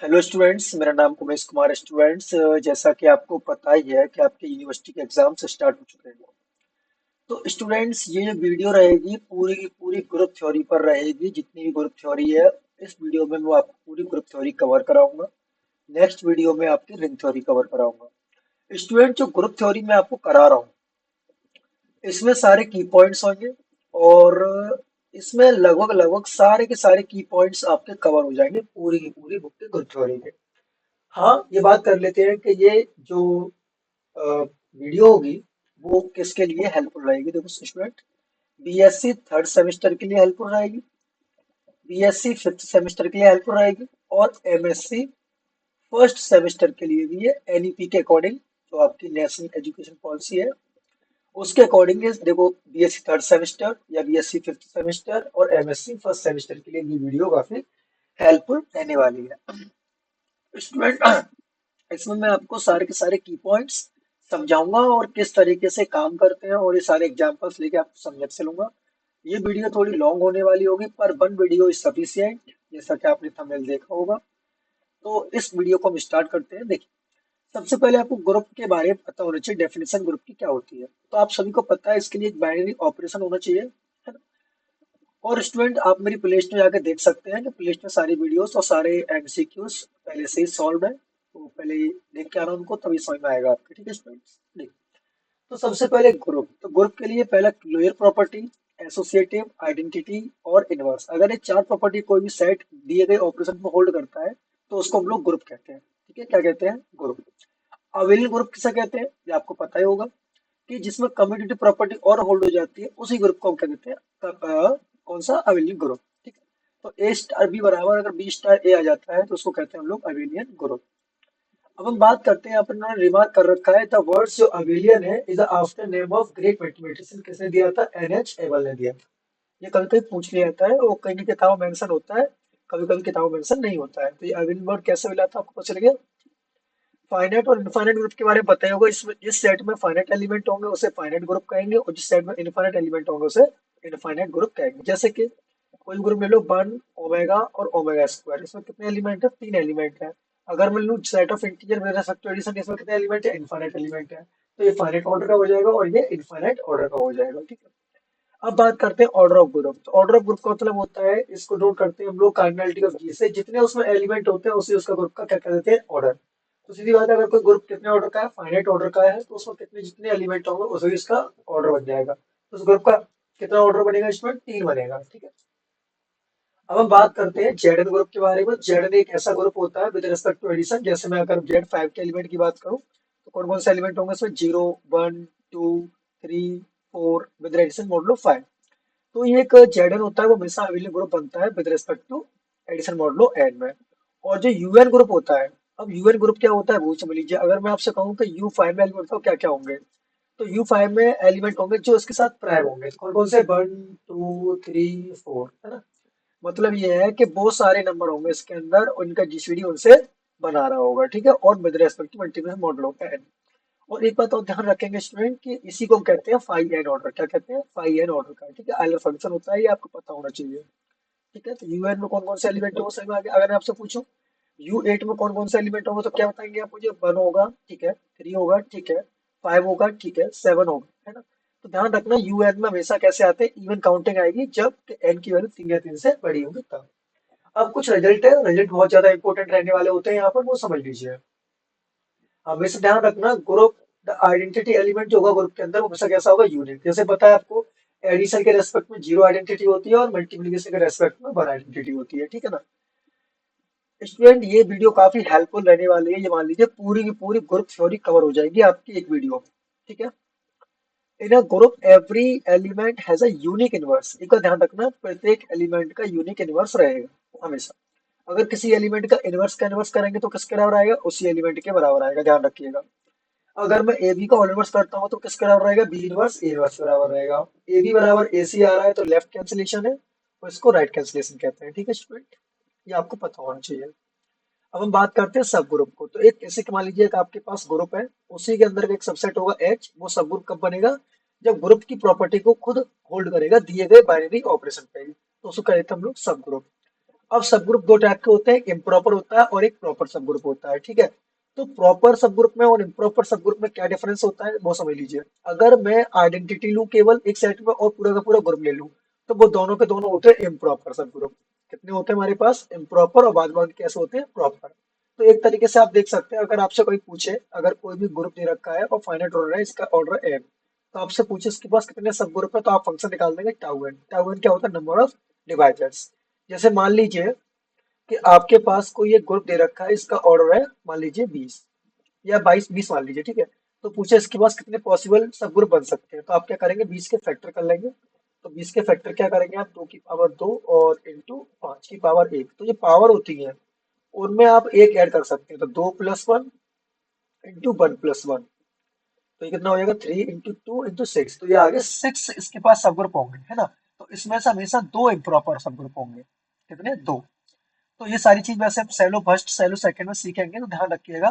Hello students, मेरा नाम उमेश कुमार है। स्टूडेंट्स, जैसा कि आपको पता ही है कि आपके यूनिवर्सिटी के एग्जाम्स स्टार्ट हो चुके हैं। तो स्टूडेंट्स, ये जो वीडियो रहेगी पूरी की पूरी ग्रुप थ्योरी पर रहेगी। जितनी भी ग्रुप थ्योरी है, इस वीडियो में मैं आपको पूरी ग्रुप थ्योरी कवर कराऊंगा। नेक्स्ट वीडियो में आपकी रिंग थ्योरी कवर कराऊंगा। स्टूडेंट, जो ग्रुप थ्योरी मैं आपको करा रहा हूँ, इसमें सारे की पॉइंट्स होंगे और इसमें लगभग लगभग सारे के सारे की पॉइंट्स आपके कवर हो जाएंगे पूरी की पूरी बुक के ग्रुप थ्योरी के। हाँ, ये बात कर लेते हैं कि ये जो वीडियो होगी वो किसके लिए हेल्पफुल रहेगी। देखो स्टूडेंट, बीएससी थर्ड सेमेस्टर के लिए हेल्पफुल रहेगी, बीएससी फिफ्थ सेमेस्टर के लिए हेल्पफुल रहेगी, और एमएससी फर्स्ट सेमेस्टर के लिए भी ये एनईपी के अकॉर्डिंग, जो आपकी नेशनल एजुकेशन पॉलिसी है उसके अकॉर्डिंग। देखो, बीएससी थर्ड सेमेस्टर या बीएससी फिफ्थ सेमेस्टर और एमएससी फर्स्ट सेमेस्टर के लिए ये वीडियो काफी हेल्पफुल रहने वाली है। स्टूडेंट, इसमें मैं आपको सारे के सारे की पॉइंट्स समझाऊंगा और किस तरीके से काम करते हैं, और ये सारे एग्जांपल्स लेके आपको समझ चलूंगा। ये वीडियो थोड़ी लॉन्ग होने वाली होगी, पर वन वीडियो इज सफिशिएंट, जैसा कि आपने थंबनेल देखा होगा। तो इस वीडियो को हम स्टार्ट करते हैं। देखिए, सबसे पहले आपको ग्रुप के बारे में पता होना चाहिए, डेफिनेशन ग्रुप की क्या होती है। तो आप सभी को पता है, इसके लिए एक बाइनरी ऑपरेशन होना चाहिए, है ना। और स्टूडेंट, आप मेरी प्ले लिस्ट में जाकर देख सकते हैं कि प्ले लिस्ट में सारी वीडियोस और सारे एमसीक्यूज पहले से ही सॉल्व है। तो पहले देख के आना उनको, तभी समझ में आएगा आपके। ठीक है स्टूडेंट्स, देखिए। तो सबसे पहले ग्रुप, तो ग्रुप के लिए पहला क्लोजर प्रॉपर्टी, एसोसिएटिव, आइडेंटिटी और इनवर्स। अगर ये चार प्रॉपर्टी कोई भी सेट दिए गए ऑपरेशन को होल्ड करता है तो उसको हम लोग ग्रुप कहते हैं। ठीक है, क्या कहते हैं? ग्रुप। अवेलिंग ग्रुप किसे कहते हैं, ये आपको पता ही होगा, कि जिसमें कम्यूटेटिव प्रॉपर्टी और होल्ड हो जाती है, उसी ग्रुप को हम क्या कहते हैं? कौन सा? Abelian group. ठीक है। तो ए स्टार बी बराबर अगर बी स्टार ए आ जाता है तो उसको कहते हैं हम लोग अवेलियन ग्रुप। अब हम बात करते हैं, अपन ने रिमार्क कर रखा है, द वर्ड्स जो अवेलियन है is after name of great mathematician. किसने दिया था? एनएच एबल ने दिया था। ये कभी कभी पूछ लिया जाता है, वो कहीं किताबों में मेंशन होता है, कभी कभी किताबों में मेंशन नहीं होता है। तो ये अवेलियन वर्ड कैसे मिला था, आपको पता चल गया। फाइनाइट और इनफाइनाइट ग्रुप के बारे में बताया होगा। इसमें जिस सेट में फाइनाइट एलिमेंट होंगे उसे फाइनाइट ग्रुप कहेंगे, और जिस सेट में इनफाइनाइट एलिमेंट होंगे उसे इनफाइनाइट ग्रुप कहेंगे। जैसे कि कोई ग्रुप ले लो, वन ओमेगा और ओमेगा स्क्वायर, इसमें कितने एलिमेंट है? तीन एलिमेंट है। अगर मैं लूँ set of integer with respect to addition, इसमें कितने एलिमेंट है? इनफाइनाइट एलिमेंट है। तो ये फाइनाइट ऑर्डर का हो जाएगा और ये इनफाइनाइट ऑर्डर का हो जाएगा। ठीक है। अब बात करते हैं ऑर्डर ऑफ ग्रुप। तो ऑर्डर ऑफ ग्रुप का मतलब होता है, इसको नोट करते हैं हम लोग कार्डिनलिटी ऑफ जी से, जितने उसमें एलिमेंट होते हैं उसी उसका ग्रुप का क्या कहते हैं? ऑर्डर। तो सीधी बात है, अगर कोई ग्रुप कितने ऑर्डर का है? फाइनाइट ऑर्डर का है, तो उसमें कितने जितने एलिमेंट होंगे उसे इसका ऑर्डर बन जाएगा। तो उस ग्रुप का कितना ऑर्डर बनेगा? इसमें तीन बनेगा। ठीक है। अब हम बात करते हैं जेडन ग्रुप के बारे में। जेडन एक ऐसा ग्रुप होता है विद रिस्पेक्ट टू एडिशन। जैसे मैं अगर जेड फाइव के एलिमेंट की बात करूं, तो कौन कौन से एलिमेंट होंगे इसमें? Zero, one, two, three, four, with addition modulo five. तो ये एक जेडन होता है, वो हमेशा अवेलियन ग्रुप बनता है with respect to addition modulo n में। और जो यूएन ग्रुप होता है, अब यूएन ग्रुप क्या होता है वो समझ लीजिए। अगर मैं आपसे कहूँ कि यू फाइव में एलिमेंट बताओ क्या क्या होंगे, तो यू फाइव में एलिमेंट होंगे जो इसके साथ प्राइम होंगे। तो कौन कौन से? वन, टू, थ्री, फोर, है ना। मतलब ये है कि बहुत सारे नंबर होंगे इसके अंदर, उनका जीसीडी उनसे बना रहा होगा। ठीक है। और with respect to multiplication modulo n. और एक बात और ध्यान रखेंगे स्टूडेंट, कि इसी को हम कहते हैं फाइव एन ऑर्डर। क्या कहते हैं? फाइव एन ऑर्डर का। ठीक है। आइलर फंक्शन होता है, ये आपको पता होना चाहिए। ठीक है। तो यूएन में कौन कौन से एलिमेंट होंगे समझ में आ गया। अगर मैं आपसे पूछूं यू एट में कौन कौन से एलिमेंट होंगे, तो क्या बताएंगे आप मुझे? वन होगा, ठीक है, थ्री होगा, ठीक है, फाइव होगा, ठीक है, सेवन होगा, है ना। तो ध्यान रखना, यूएन में हमेशा कैसे आते हैं? इवन काउंटिंग आएगी जब एन की वैल्यू तीन या तीन से बड़ी होगी तब। अब कुछ रिजल्ट है, रिजल्ट बहुत ज्यादा इंपॉर्टेंट रहने वाले होते हैं यहाँ पर, वो समझ लीजिए। हमेशा ध्यान रखना, ग्रुप द आइडेंटिटी एलिमेंट जो होगा ग्रुप के अंदर वो हमेशा कैसा होगा? यूनिक। जैसे पता है आपको, एडिशन के रेस्पेक्ट में जीरो आइडेंटिटी होती है और मल्टीप्लिकेशन के रेस्पेक्ट में वन आइडेंटिटी होती है। ठीक है ना। स्टूडेंट, ये वीडियो काफी हेल्पफुल रहने वाली है। ये मान लीजिए पूरी की पूरी ग्रुप थ्योरी कवर हो जाएगी आपकी एक वीडियो में। ठीक है। In a group every element has a unique inverse. एक बात ध्यान रखना, प्रत्येक एलिमेंट का यूनिक इनवर्स रहेगा हमेशा। अगर किसी एलिमेंट का इनवर्स करेंगे तो किसके बराबर आएगा? उसी एलिमेंट के बराबर आएगा, ध्यान रखिएगा। अगर मैं ए बी का ऑल इनवर्स करता हूँ तो किसके बराबर रहेगा? बी इनवर्स ए इनवर्स बराबर रहेगा। ए बी बराबर ए सी आ रहा है तो लेफ्ट कैंसिलेशन है, और इसको राइट कैंसिलेशन कहते हैं। ठीक है स्टूडेंट, ये आपको पता होना चाहिए। अब हम बात करते हैं सब ग्रुप को। तो एक ऐसे मान लीजिए कि आपके पास ग्रुप है, उसी के अंदर एक सबसेट होगा एच। वो सब ग्रुप कब बनेगा? जब ग्रुप की प्रॉपर्टी को खुद होल्ड करेगा दिए गए बाइनरी ऑपरेशन पे। तो उसको कहते हैं हम लोग सब ग्रुप। अब सब ग्रुप दो टाइप के होते हैं, एक इम्प्रॉपर होता है और एक प्रॉपर सब ग्रुप होता है, ठीक है। तो प्रॉपर सब ग्रुप में और इम्प्रॉपर सब ग्रुप में क्या डिफरेंस होता है वो समझ लीजिए। अगर मैं आइडेंटिटी लूं केवल एक सेट में और पूरा का पूरा ग्रुप ले लूं, तो वो दोनों के दोनों होते हैं इम्प्रॉपर सब ग्रुप। कितने होते हैं हमारे पास इम्प्रॉपर, और बाद बाकी कैसे होते हैं प्रॉपर। तो एक तरीके से आप देख सकते हैं, अगर आपसे कोई पूछे, अगर कोई भी ग्रुप दे रखा है और फाइनाइट ऑर्डर है, इसका ऑर्डर एन, तो आपसे पूछे इसके पास कितने सब ग्रुप है, तो आप फंक्शन निकाल देंगे टाउ एन। टाउ एन क्या होता है, नंबर ऑफ डिवाइजर्स। जैसे मान लीजिए कि आपके पास कोई एक ग्रुप दे रखा है, इसका ऑर्डर है मान लीजिए 20 या 22, 20 मान लीजिए, ठीक है। तो पूछे इसके पास कितने पॉसिबल सब ग्रुप बन सकते हैं, तो आप क्या करेंगे, 20 के फैक्टर कर लेंगे। तो 20 के फैक्टर क्या करेंगे आप, 2 की पावर 2 और इंटू 5 की पावर 1, तो ये पावर होती है, उनमें आप एक ऐड कर सकते हैं, तो 2+1 इंटू 1+1, तो ये कितना हो जाएगा, 3 इंटू 2 इंटू 6, तो ये आगे 6 इसके पास सब ग्रुप होंगे, है ना। तो इसमें से हमेशा दो इम्प्रॉपर सब ग्रुप होंगे, कितने, दो। तो ये सारी चीज वैसे हम सैलो फर्स्ट सैलो सेकंड में सीखेंगे, तो ध्यान रखिएगा।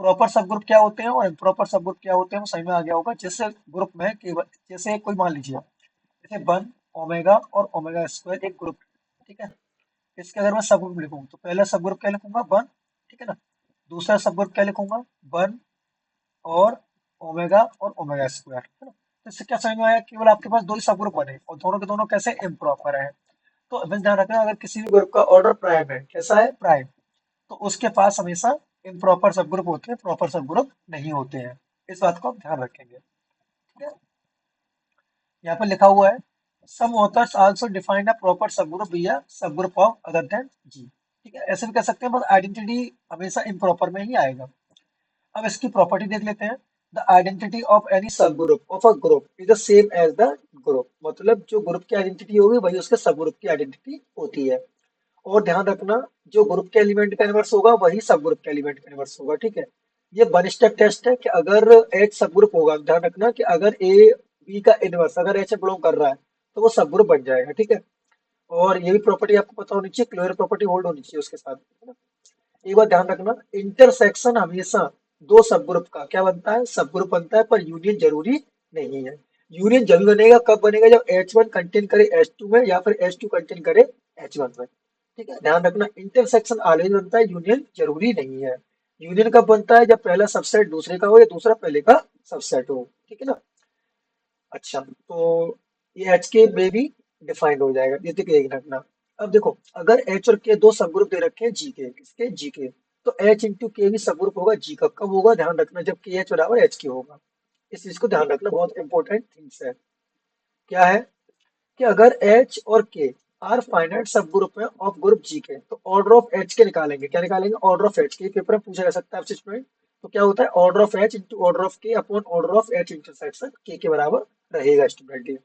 प्रॉपर सब ग्रुप क्या होते हैं और इम्प्रॉपर सब ग्रुप क्या होते हैं वो सही में आ गया होगा। जैसे ग्रुप में केवल, जैसे कोई मान लीजिए, जैसे वन ओमेगा और ओमेगा स्क्वायर एक ग्रुप, ठीक है। इसके अगर मैं सब ग्रुप लिखूं तो पहला सब ग्रुप क्या लिखूंगा, वन, ठीक है ना। दूसरा सब ग्रुप क्या लिखूंगा, वन और ओमेगा और ओमेगा स्क्वायर, है ना। तो इससे क्या समझ में आया, केवल आपके पास दो ही सब ग्रुप बने और दोनों के दोनों कैसे इम्प्रॉपर है। तो बस ध्यान रखना, अगर किसी भी ग्रुप का ऑर्डर प्राइम है, कैसा है, प्राइम, तो उसके पास हमेशा इम्प्रॉपर सब ग्रुप होते हैं, प्रॉपर सब ग्रुप नहीं होते हैं। इस बात को आप ध्यान रखेंगे, ठीक है। यहाँ पे लिखा हुआ है, some authors also define a proper subgroup via सब group of other than G, ठीक है। ऐसे भी कह सकते हैं, बस आइडेंटिटी हमेशा इम्प्रॉपर में ही आएगा। अब इसकी प्रॉपर्टी देख लेते हैं। The identity of any sub group of a group is the same as the group, मतलब जो ग्रुप की आइडेंटिटी होगी वही उसके सब ग्रुप की आइडेंटिटी होती है। और ध्यान रखना, जो ग्रुप के एलिमेंट का इनवर्स होगा वही सब ग्रुप के एलिमेंट का इनवर्स होगा, ठीक है। ये वन स्टेप टेस्ट है कि अगर एच सब ग्रुप होगा, ध्यान रखना कि अगर ए बी का इनवर्स अगर एच बिलोंग कर रहा है, तो वो सब ग्रुप बन जाएगा, ठीक है। और ये भी प्रॉपर्टी आपको पता होनी चाहिए, क्लोजर प्रॉपर्टी होल्ड होनी चाहिए उसके साथ, है ना। एक बात ध्यान रखना, इंटरसेक्शन हमेशा दो सब ग्रुप का क्या बनता है, सब ग्रुप बनता है, पर यूनियन जरूरी नहीं है। यूनियन जब बनेगा, कब बनेगा, जब H1 कंटेन करे H2 में या फिर H2 कंटेन करे H1 में, ठीक है। ध्यान रखना, इंटरसेक्शन ऑलवेज बनता है, यूनियन जरूरी नहीं है। यूनियन कब बनता है, जब पहला सबसेट दूसरे का हो या दूसरा पहले का सबसेट हो, ठीक है ना। अच्छा, तो ये एच के में भी डिफाइंड हो जाएगा, ये देख एक रखना। अब देखो, अगर एच और के दो सब ग्रुप दे रखे हैं जी के, किसके, जी के, तो एच इंटू के भी सब ग्रुप होगा जी का, कब होगा, ध्यान रखना, जब के एच बराबर एच के होगा। इस चीज को ध्यान रखना, बहुत इंपॉर्टेंट थिंग्स है। क्या है कि अगर एच और के आर फाइनाइट सब ग्रुप है ऑफ ग्रुप जी के, तो ऑर्डर ऑफ एच के निकालेंगे, क्या निकालेंगे, ऑर्डर ऑफ एच के। पेपर में पूछा जा सकता है आपसे स्टूडेंट। तो क्या होता है, order of H into order of K upon order of H intersection K बराबर रहेगा स्टूडेंट।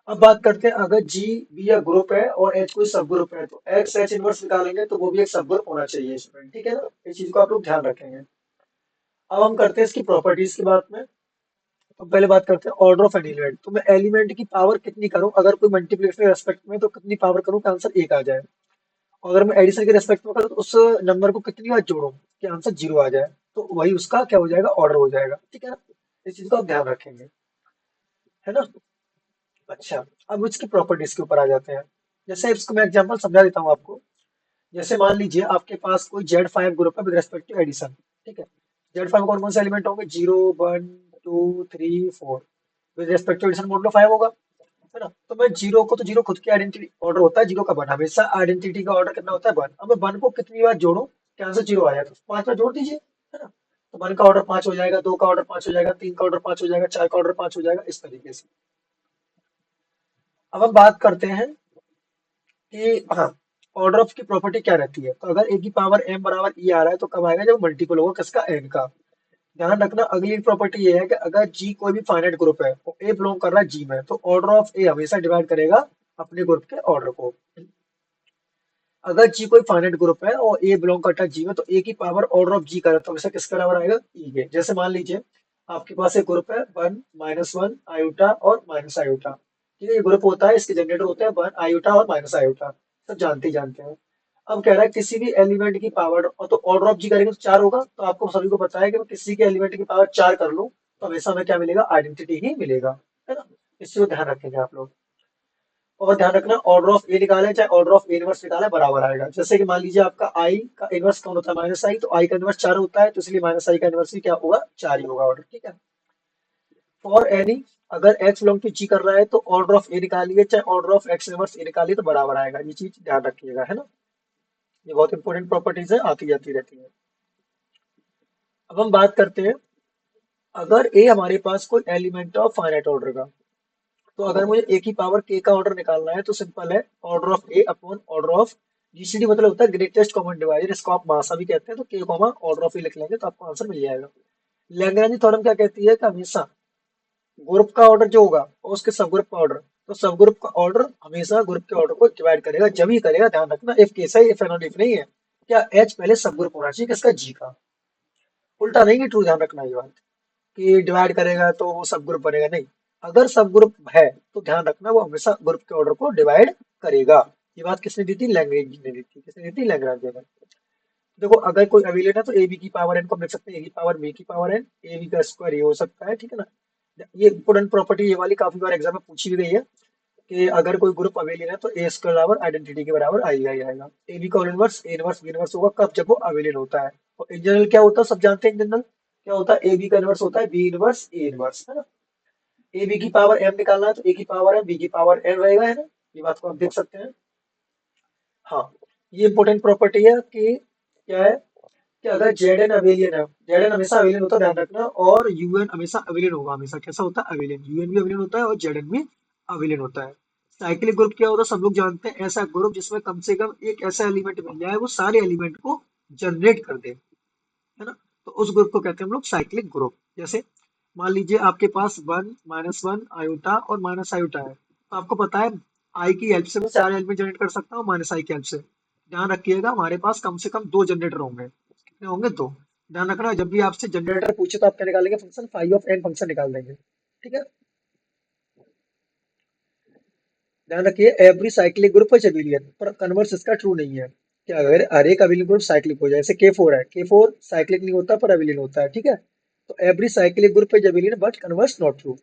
अब बात करते हैं, अगर जी बी या ग्रुप है और एच कोई सब ग्रुप है, तो एक्स एच इनवर्स निकालेंगे, तो वो भी एक सब ग्रुप होना चाहिए स्टूडेंट, ठीक है ना। इस चीज को आप लोग ध्यान रखेंगे। अब हम करते हैं इसकी प्रॉपर्टीज की बात में। तो पहले बात करते हैं ऑर्डर ऑफ एन एलिमेंट। तो मैं एलिमेंट की पावर कितनी करूं, अगर कोई मल्टीप्लिकेशन के रेस्पेक्ट में तो कितनी पावर करूं कि आंसर एक आ जाए। और अगर मैं एडिशन के रेस्पेक्ट में करूं तो उस नंबर को कितनी बार जोड़ूं कि आंसर जीरो आ जाए, तो वही उसका क्या हो जाएगा, ऑर्डर हो जाएगा, ठीक है ना। इस चीज को आप ध्यान रखेंगे, है ना। अच्छा, अब इसकी प्रॉपर्टीज के ऊपर आ जाते हैं। जैसे इसको मैं एग्जांपल समझा देता हूँ आपको। जैसे मान लीजिए आपके पास कोई Z5 ग्रुप है विद रेस्पेक्ट टू एडिशन, ठीक है। Z5 कौन कौन से एलिमेंट होंगे, 0 1 2 3 4, with respect to addition modulo 5 होगा, है ना। तो मैं जीरो को, तो जीरो खुद की आइडेंटिटी ऑर्डर होता है, जीरो का वन हमेशा आइडेंटिटी का ऑर्डर कितना होता है, वन। अब मैं वन को कितनी बार जोड़ूं कि आंसर जीरो आया, तो 5 बार जोड़ दीजिए, है ना। तो वन का ऑर्डर 5 हो जाएगा, दो का ऑर्डर 5 हो जाएगा, तीन का ऑर्डर 5 हो जाएगा, चार का ऑर्डर 5 हो जाएगा, इस तरीके से। अब हम बात करते हैं कि हाँ, ऑर्डर ऑफ की प्रॉपर्टी क्या रहती है। तो अगर ए की पावर m बराबर e आ रहा है, तो कब आएगा, जब मल्टीपल होगा किसका, n का। ध्यान रखना, अगली प्रॉपर्टी ये है कि अगर g कोई भी फाइनाइट ग्रुप है और a बिलोंग कर रहा है g में, तो ऑर्डर ऑफ a हमेशा डिवाइड करेगा अपने ग्रुप के ऑर्डर को। अगर g कोई फाइनाइट ग्रुप है और a बिलोंग करता है g में, तो a की पावर ऑर्डर ऑफ g का, तो हमेशा किसके बराबर आएगा, e के। जैसे मान लीजिए आपके पास एक ग्रुप है 1 -1 आयोटा और माइनस आयोटा, ठीक है। ये ग्रुप होता है, इसके जनरेटर होते हैं 1 आयोटा और माइनस आयोटा, सब जानते ही जानते हैं। अब कह रहा है किसी भी एलिमेंट की पावर, और तो ऑर्डर ऑफ जी करेंगे तो चार होगा, तो आपको सभी को पता है कि मैं किसी के एलिमेंट की पावर चार कर लूं, तो हमेशा हमें क्या मिलेगा, आइडेंटिटी ही मिलेगा, है ना। इसी को ध्यान रखेंगे आप लोग। और ध्यान रखना ऑर्डर ऑफ ए निकाले चाहे ऑर्डर ऑफ ए इनवर्स निकाले बराबर आएगा। जैसे कि मान लीजिए आपका आई का इनवर्स कौन होता है, माइनस आई, तो आई का इनवर्स 4 होता है, तो इसलिए माइनस आई का इनवर्स भी क्या होगा, 4 ही होगा ऑर्डर, ठीक है। फॉर एनी, अगर एक्स बिलोंग टू जी कर रहा है तो ऑर्डर ऑफ ए निकालिए चाहे ऑर्डर ऑफ एक्स इनवर्स ए निकालिए तो बराबर आएगा, ये चीज ध्यान रखिएगा, है ना। ये बहुत इंपॉर्टेंट प्रॉपर्टीज है, आती जाती रहती है। अब हम बात करते हैं, अगर ए हमारे पास कोई एलिमेंट ऑफ फाइनाइट ऑर्डर का, तो अगर मुझे ए की पावर के का ऑर्डर निकालना है तो सिंपल है, order of A upon order of GCD, मतलब होता है ग्रेटेस्ट कॉमन डिवाइजर, इसको आप मासा भी कहते हैं, तो के कॉमा ऑर्डर ऑफ ए लिख लेंगे तो आपको आंसर मिल जाएगा। लैग्रेंज थ्योरम क्या कहती है कि हमेशा ग्रुप का ऑर्डर जो होगा और उसके सब ग्रुप का ऑर्डर, तो सब ग्रुप का ऑर्डर हमेशा ग्रुप के ऑर्डर को डिवाइड करेगा, जब ही करेगा, ध्यान रखना, इफ केस है, इफ एंड इफ नहीं है। क्या एच पहले सब ग्रुप होना चाहिए किसका, जी का, उल्टा नहीं, ट्रू, ध्यान रखना ये बात, कि डिवाइड करेगा तो वो सब ग्रुप बनेगा, नहीं। अगर सब ग्रुप है तो ध्यान रखना वो हमेशा ग्रुप के ऑर्डर को डिवाइड करेगा। ये बात किसने दी थी, लैग्रेंज ने दी थी, किसने दी थी, लैग्रेंज ने। देखो अगर कोई अवेलेबल है तो ए बी की पावर एन को हम लिख सकते हैं ए की पावर बी की पावर एन, ए बी का स्क्वायर ये हो सकता है, ठीक है ना। ये इंपोर्टेंट प्रॉपर्टी, ये वाली काफी बार एग्जाम में पूछी भी गई है, कि अगर कोई ग्रुप अवेलेबल है तो ए स्क्वायर बराबर आइडेंटिटी के बराबर आएगा ही आएगा। ए बी का inverse a inverse b inverse होगा कब, जब वो अवेलेबल होता है। और इन जनरल क्या होता है, सब जानते हैं इन जनरल क्या होता है, ए बी का इनवर्स होता है बी इनवर्स ए इनवर्स, है ना। ए बी की पावर एम निकालना है तो ए की पावर एम बी की पावर एन रहेगा, है ना। ये बात को आप देख सकते हैं। हाँ, ये इंपॉर्टेंट प्रॉपर्टी है कि क्या है, कि अगर जेड एन अवेलियन है, जेड एन हमेशा अवेलियन होता है, ध्यान रखना, और यूएन हमेशा अवेलियन होगा, हमेशा कैसा होता है, अवेलियन, यूएन भी अवेलियन होता है और जेड एन भी अवेलियन होता है। साइक्लिक ग्रुप क्या होता है, सब लोग जानते हैं, ऐसा ग्रुप जिसमें कम से कम एक ऐसा एलिमेंट मिल जाए वो सारे एलिमेंट को जनरेट कर दे, है ना। तो उस ग्रुप को कहते हैं हम लोग साइक्लिक ग्रुप। जैसे मान लीजिए आपके पास वन माइनस वन आयोटा और माइनस आयोटा है, तो आपको पता है आई की हेल्प से मैं चार एलिमेंट जनरेट कर सकता हूँ माइनस आई की हेल्प से। ध्यान रखिएगा हमारे पास कम से कम दो जनरेटर होंगे, कितने होंगे, दो। ध्यान रखना जब भी आपसे जनरेटर पूछे तो आप क्या निकालेंगे, function phi of n function निकाल देंगे, ठीक है। ध्यान रखिए every cyclic group is abelian, पर कन्वर्स इसका ट्रू नहीं है, क्या अगर हर एक अबिलियन ग्रुप साइक्लिक हो जाए, जैसे के फोर है, के फोर साइक्लिक नहीं होता पर अबिलियन होता है, ठीक है। तो every cyclic group is abelian but converse not true.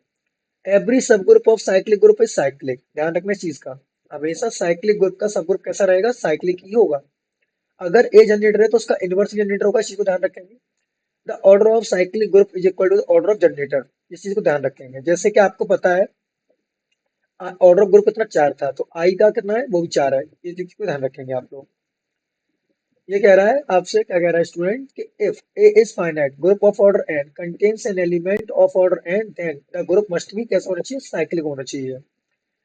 Every सब group of cyclic group is cyclic, ध्यान रखना इस चीज का, हमेशा साइक्लिक ग्रुप का सब ग्रुप कैसा रहेगा, साइक्लिक ही होगा। अगर ए जनरेटर है तो उसका इनवर्स जनरेटर होगा, इस चीज को ध्यान रखेंगे। The order of cyclic group is equal to the order of generator, इस चीज को ध्यान रखेंगे। जैसे कि आपको पता है ऑर्डर ऑफ ग्रुप कितना, चार था, तो आई का कितना है, वो भी चार है, ये चीज को ध्यान रखेंगे आप लोग। ये कह रहा है आपसे, क्या कह रहा है स्टूडेंट, कि if a is finite group of order n contains an element of order n, then the group must be कैसा होना चाहिए, साइक्लिक होना चाहिए।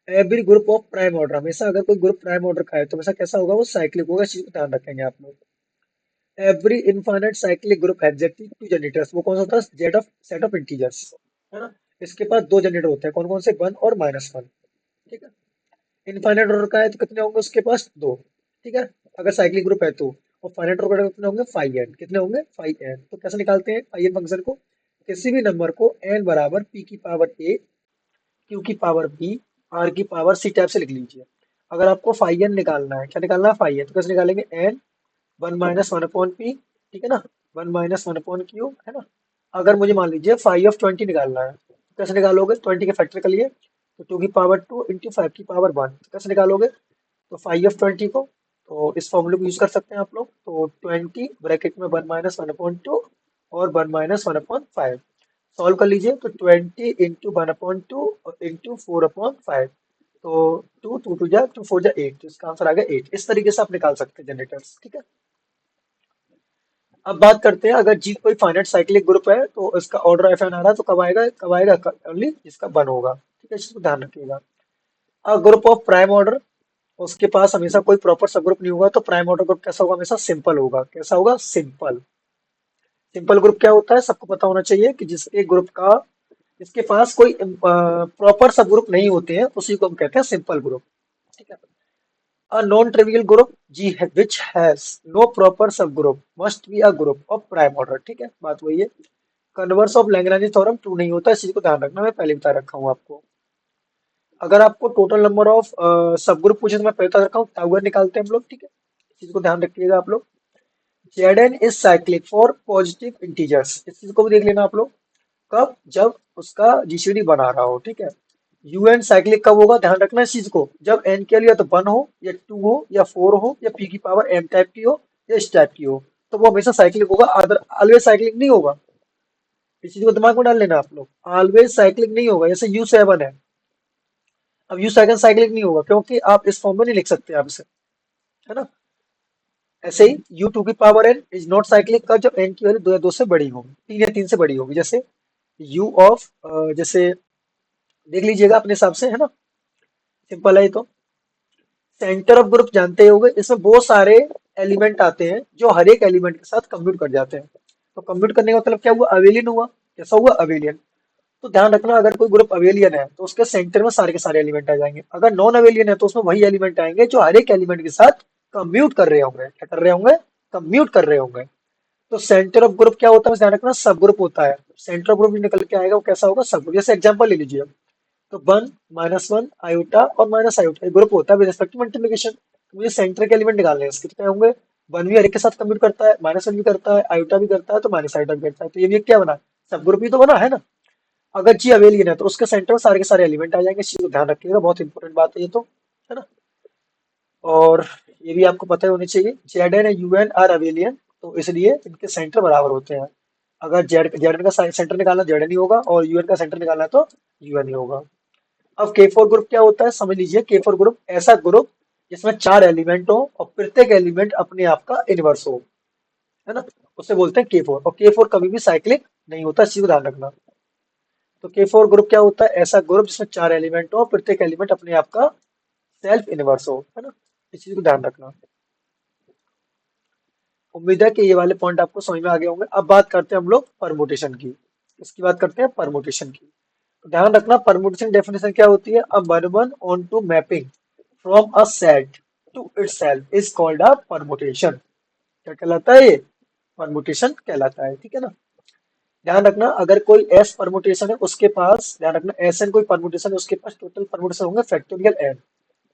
Every group of prime order, हमेशा अगर कोई ग्रुप प्राइम ऑर्डर का है तो हमेशा कैसा होगा, वो साइक्लिक होगा, इस चीज को ध्यान रखेंगे आप लोग। Every infinite cyclic group has exactly to generators, वो कौन सा होता है, Z of set of integers, है ना। इसके पास दो जनरेटर होते हैं, कौन कौन से, वन और माइनस वन, ठीक है। इनफाइनाइट ऑर्डर का है तो कितने होंगे उसके पास, दो, ठीक है, अगर साइक्लिक ग्रुप है तो। और फाइनाइट ऑर्डर का कितने होंगे, फाइव एन, कितने होंगे, फाइव एन। तो कैसे निकालते हैं फाइव एन फंक्शन को, किसी भी नंबर को एन बराबर पी की पावर ए, क्यू की पावर बी, आर की पावर सी टाइप से लिख लीजिए। अगर आपको फाइव एन निकालना है, क्या निकालना है, फाइव एन, तो कैसे निकालेंगे, n one minus one upon p, ठीक है ना, one minus one upon q, है ना। अगर मुझे मान लीजिए फाइव ऑफ ट्वेंटी निकालना है तो कैसे निकालोगे, ट्वेंटी के फैक्टर के लिए, तो टू की पावर टू इंटू फाइव की पावर वन, तो कैसे निकालोगे, तो फाइव ऑफ ट्वेंटी को, तो इस फॉर्मूले को यूज कर सकते हैं आप लोग, तो ट्वेंटी ब्रैकेट में one minus one upon two और one minus one upon five, solve कर लीजिए, तो twenty into one upon two और इंटू फोर अपॉन फाइव, तो टू टू टू जा टू फोर जा एट, तो इसका आंसर आ गया एट। इस तरीके से आप निकाल सकते हैं जनरेटर्स, ठीक है। अब बात करते हैं, अगर जी कोई फाइनाइट साइक्लिक ग्रुप है तो इसका ऑर्डर एफ एन आ रहा है, तो कब आएगा, ओनली जिसका वन होगा, ठीक है, इसको ध्यान रखिएगा। अब ग्रुप ऑफ प्राइम ऑर्डर, उसके पास हमेशा कोई प्रॉपर सब ग्रुप नहीं होगा, तो प्राइम ऑर्डर ग्रुप कैसा होगा, हमेशा सिंपल होगा, कैसा होगा, सिंपल। सिंपल ग्रुप क्या होता है, सबको पता होना चाहिए, कि जिसके ग्रुप का, जिसके पास कोई प्रॉपर सब ग्रुप नहीं होते हैं उसी को हम कहते हैं सिंपल ग्रुप, ठीक है। A non-trivial group G which has no proper subgroup must be a group of prime order, ठीक है, बात वही है। Converse of Lagrange theorem true नहीं होता, इस चीज को ध्यान रखना, मैं पहले बता रखा हूँ आपको। अगर आपको total number of sub group पूछे तो मैं पहले बता रखा हूँ, टाउगर निकालते हैं हम लोग, ठीक है, इस चीज को ध्यान रखिएगा आप लोग। Zn is cyclic for positive integers, इस चीज को भी देख लेना आप लोग, कब, जब उसका जीसीडी बना रहा हो, ठीक है। यूएन साइक्लिक कब होगा, ध्यान रखना इस चीज को, जब एन के लिए या तो 1 हो या 2 हो या 4 हो या पी की पावर एम टाइप की हो या इस टाइप की हो, तो वो हमेशा साइक्लिक होगा, अदर ऑलवेज साइक्लिक नहीं होगा। इस चीज को दिमाग में डाल लेना आप लोग, ऑलवेज साइक्लिक नहीं होगा। जैसे U7 है, अब U7 साइक्लिक नहीं होगा क्योंकि आप इस फॉर्म में नहीं लिख सकते आप इसे, है ना। ऐसे ही U2 की power n is not cyclic का जब n की वैल्यू 2 या 2 से बड़ी होगी, 3 या 3 से बड़ी होगी। जैसे U ऑफ, जैसे देख लीजिएगा अपने हिसाब से, है ना, सिंपल है ये तो। सेंटर ऑफ ग्रुप जानते होगे, इसमें बहुत सारे एलिमेंट आते हैं जो हर एक एलिमेंट के साथ कंप्यूट कर जाते हैं। तो कंप्यूट करने का मतलब क्या हुआ, अवेलियन हुआ। कैसा हुआ, अवेलियन। तो ध्यान रखना, अगर कोई ग्रुप अवेलियन है तो उसके सेंटर में सारे के सारे एलिमेंट आ जाएंगे। अगर नॉन अवेलियन है तो उसमें वही एलिमेंट आएंगे जो हर एक एलिमेंट के साथ कंप्यूट कर रहे होंगे। क्या कर रहे होंगे, कंप्यूट कर रहे होंगे। तो सेंटर ऑफ ग्रुप क्या होता है, ध्यान रखना, सब ग्रुप होता है। सेंटर ऑफ ग्रुप निकल के आएगा वो कैसा होगा, सब ग्रुप। जैसे एग्जांपल ले लीजिए, तो 1 -1 आयोटा और माइनस आयोटा ग्रुप होता है विद रिस्पेक्ट टू मल्टीप्लिकेशन। मुझे सेंटर के एलिमेंट निकालने हैं, इसके कितने होंगे। 1 भी हर एक के साथ कंप्यूट करता है, -1 भी करता है, आयोटा भी करता है, तो माइनस आयोटा भी करता है, तो ये भी एक क्या बना, सब ग्रुप ही तो बना, है ना। अगर जी अवेलियन है तो उसके सेंटर में सारे के सारे एलिमेंट आ जाएंगे। इस चीज को ध्यान रखिएगा, बहुत इंपॉर्टेंट बात है ये तो, है ना। और ये भी आपको पता होनी चाहिए, Z n U n are abelian, तो इसलिए इनके सेंटर बराबर होते हैं। अगर जेड एन का सेंटर निकालना जेड एन ही होगा और यूएन का सेंटर निकालना तो यूएन ही होगा। अब के फोर ग्रुप क्या होता है, समझ लीजिए। के फोर ग्रुप ऐसा ग्रुप जिसमें 4 एलिमेंट हो और प्रत्येक एलिमेंट अपने आप का इनवर्स हो, है ना, उसे बोलते हैं के फोर। और के फोर कभी भी साइक्लिक नहीं होता, इस चीज को ध्यान रखना। तो के फोर ग्रुप क्या होता है, ऐसा ग्रुप जिसमें 4 एलिमेंट हो और प्रत्येक एलिमेंट अपने आप का सेल्फ इनवर्स हो, है ना। इस चीज को ध्यान रखना। उम्मीद है कि ये वाले पॉइंट आपको समझ में आ गए होंगे। अब बात करते हैं हम लोग परमुटेशन की। इसकी बात करते हैं परमुटेशन की। तो ध्यान रखना, परमुटेशन डेफिनेशन क्या होती है, अ बर्बन onto mapping from a set to itself is called a permutation. क्या कहलाता है ये, परमुटेशन कहलाता है, ठीक है ना। ध्यान रखना, अगर कोई एस परमुटेशन है उसके पास, ध्यान रखना एस एन कोई परमुटेशन है उसके पास टोटल परमुटेशन होंगे फैक्टोरियल एन।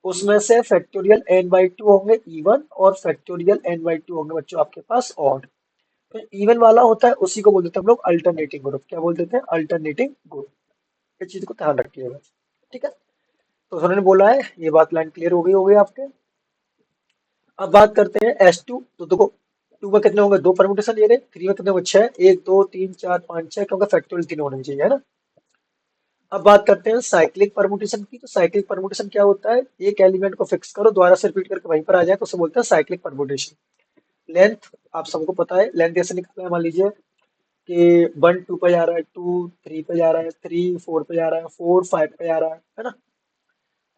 उसमें से फैक्टोरियल n/2 होंगे इवन और फैक्टोरियल n/2 होंगे बच्चों आपके पास ऑड। तो इवन वाला होता है उसी को बोल देते हैं हम लोग अल्टरनेटिंग ग्रुप। क्या बोल देते हैं, अल्टरनेटिंग ग्रुप। इस चीज को ध्यान रखिएगा, ठीक है। तो उन्होंने बोला है, ये बात लाइन क्लियर हो गई होगी आपके। अब बात करते हैं S2। तो देखो, 2 में कितने होंगे, 2 परमुटेशन ये रहे। 3 में कितने होंगे, 6, 1 2 3 4 5 6, क्योंकि फैक्टोरियल 3 होने चाहिए, है ना। अब बात करते हैं साइक्लिक परमुटेशन की। तो साइक्लिक परमुटेशन क्या होता है, एक एलिमेंट को फिक्स करो, दोबारा से रिपीट करके वहीं पर आ जाए तो उसे बोलते हैं साइक्लिक परमुटेशन। लेंथ आप सबको पता है, लेंथ कैसे निकलना है, मान लीजिए कि 1 2 पे जा रहा है, 2 3 पे जा रहा है, 3 4 पे जा रहा है, 4 5 पे जा रहा है ना।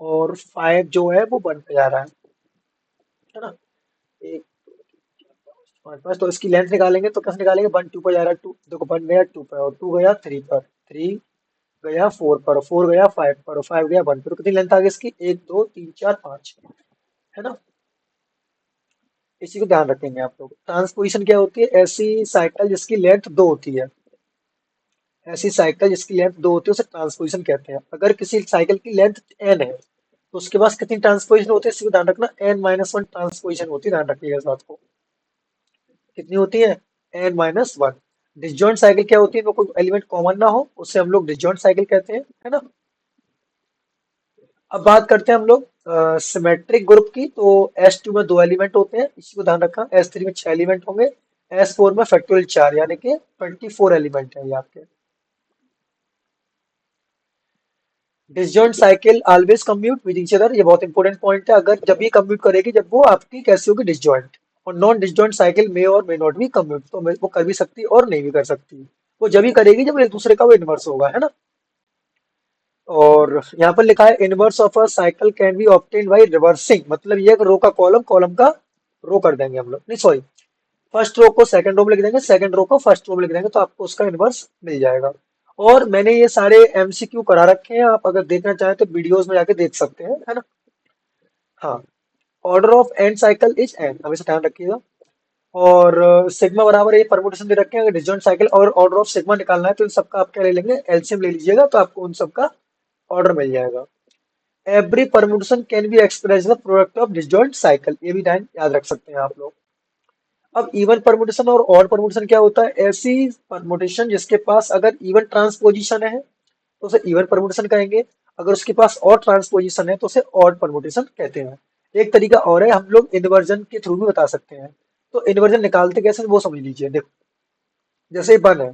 और 5 जो है वो 1 पे जा रहा है ना। एक 5 5, तो इसकी लेंथ निकालेंगे तो कैसे निकालेंगे, 1 2 पे जा रहा है, 2 देखो 1 गया 2 पर और 2 गया 3 पर, 3 गया 4 पर और 4 गया 5 पर और 5 गया 1 पर। तो कितनी लेंथ आ गई इसकी, 1 2 3 4 5, है ना। इसी को ध्यान रखेंगे आप लोग। ट्रांसपोजिशन क्या होती है, ऐसी साइकिल जिसकी लेंथ 2 होती है। ऐसी साइकिल जिसकी लेंथ 2 होती है उसे ट्रांसपोजिशन कहते हैं। अगर किसी साइकिल की लेंथ n है तो उसके पास कितनी ट्रांसपोजिशन होती है, इसी को ध्यान रखना, n-1 ट्रांसपोजिशन होती है, ध्यान रखिएगा इस बात को। कितनी होती है, n-1। डिसजॉइंट साइकिल क्या होती है, इनमें कोई एलिमेंट कॉमन ना हो, उसे हम लोग डिसजॉइंट साइकिल कहते हैं, है ना। अब बात करते हैं हम लोग सिमेट्रिक ग्रुप की। तो S2 में 2 एलिमेंट होते हैं, इसी को ध्यान रखना। S3 में 6 एलिमेंट होंगे। S4 में फैक्टोरियल 4, यानी कि 24 एलिमेंट है ये आपके। Disjoint cycle always commute with each other, ये बहुत इंपॉर्टेंट पॉइंट है। अगर जब भी कम्यूट करेगी जब वो आपकी कैसी होगी, डिसजॉइंट। और नॉन डिसजॉइंट साइकिल मे और मे नॉट भी कम्यूट, तो वो कर भी सकती है और नहीं भी कर सकती। वो जब भी करेगी जब एक दूसरे का वो इनवर्स होगा, है ना। और यहाँ पर लिखा है inverse of a cycle can be obtain by reversing, मतलब ये रो का कॉलम, कॉलम का रो कर देंगे हम लोग, नहीं सॉरी, फर्स्ट रो को सेकंड रो में लिख देंगे, सेकंड रो को फर्स्ट रो में लिख देंगे, तो आपको उसका इनवर्स मिल जाएगा। और मैंने ये सारे एमसीक्यू करा रखे हैं, आप अगर देखना चाहें तो वीडियोस में जाके देख सकते हैं, है ना। हाँ, order of n cycle is n, हमेशा ध्यान रखिएगा। और सिग्मा बराबर ये परमुटेशन दे रखे हैं, अगर डिसजॉइंट साइकिल और ऑर्डर ऑफ सिग्मा निकालना है तो इन सबका आप क्या ले लेंगे, एलसीएम ले लीजिएगा, तो आपको उन सबका ऑर्डर मिल जाएगा। Every permutation can be express the product of disjoint cycle, ये भी लाइन याद रख सकते हैं आप लोग। अब इवन परमुटेशन और ऑड परमुटेशन क्या होता है, ऐसी परमुटेशन जिसके पास अगर इवन ट्रांसपोजिशन है तो उसे इवन परमुटेशन कहेंगे। अगर उसके पास और ट्रांसपोजिशन है तो उसे ऑड परमुटेशन कहते हैं। एक तरीका और है, हम लोग इन्वर्जन के थ्रू भी बता सकते हैं। तो इन्वर्जन निकालते कैसे वो समझ लीजिए। देखो, जैसे वन है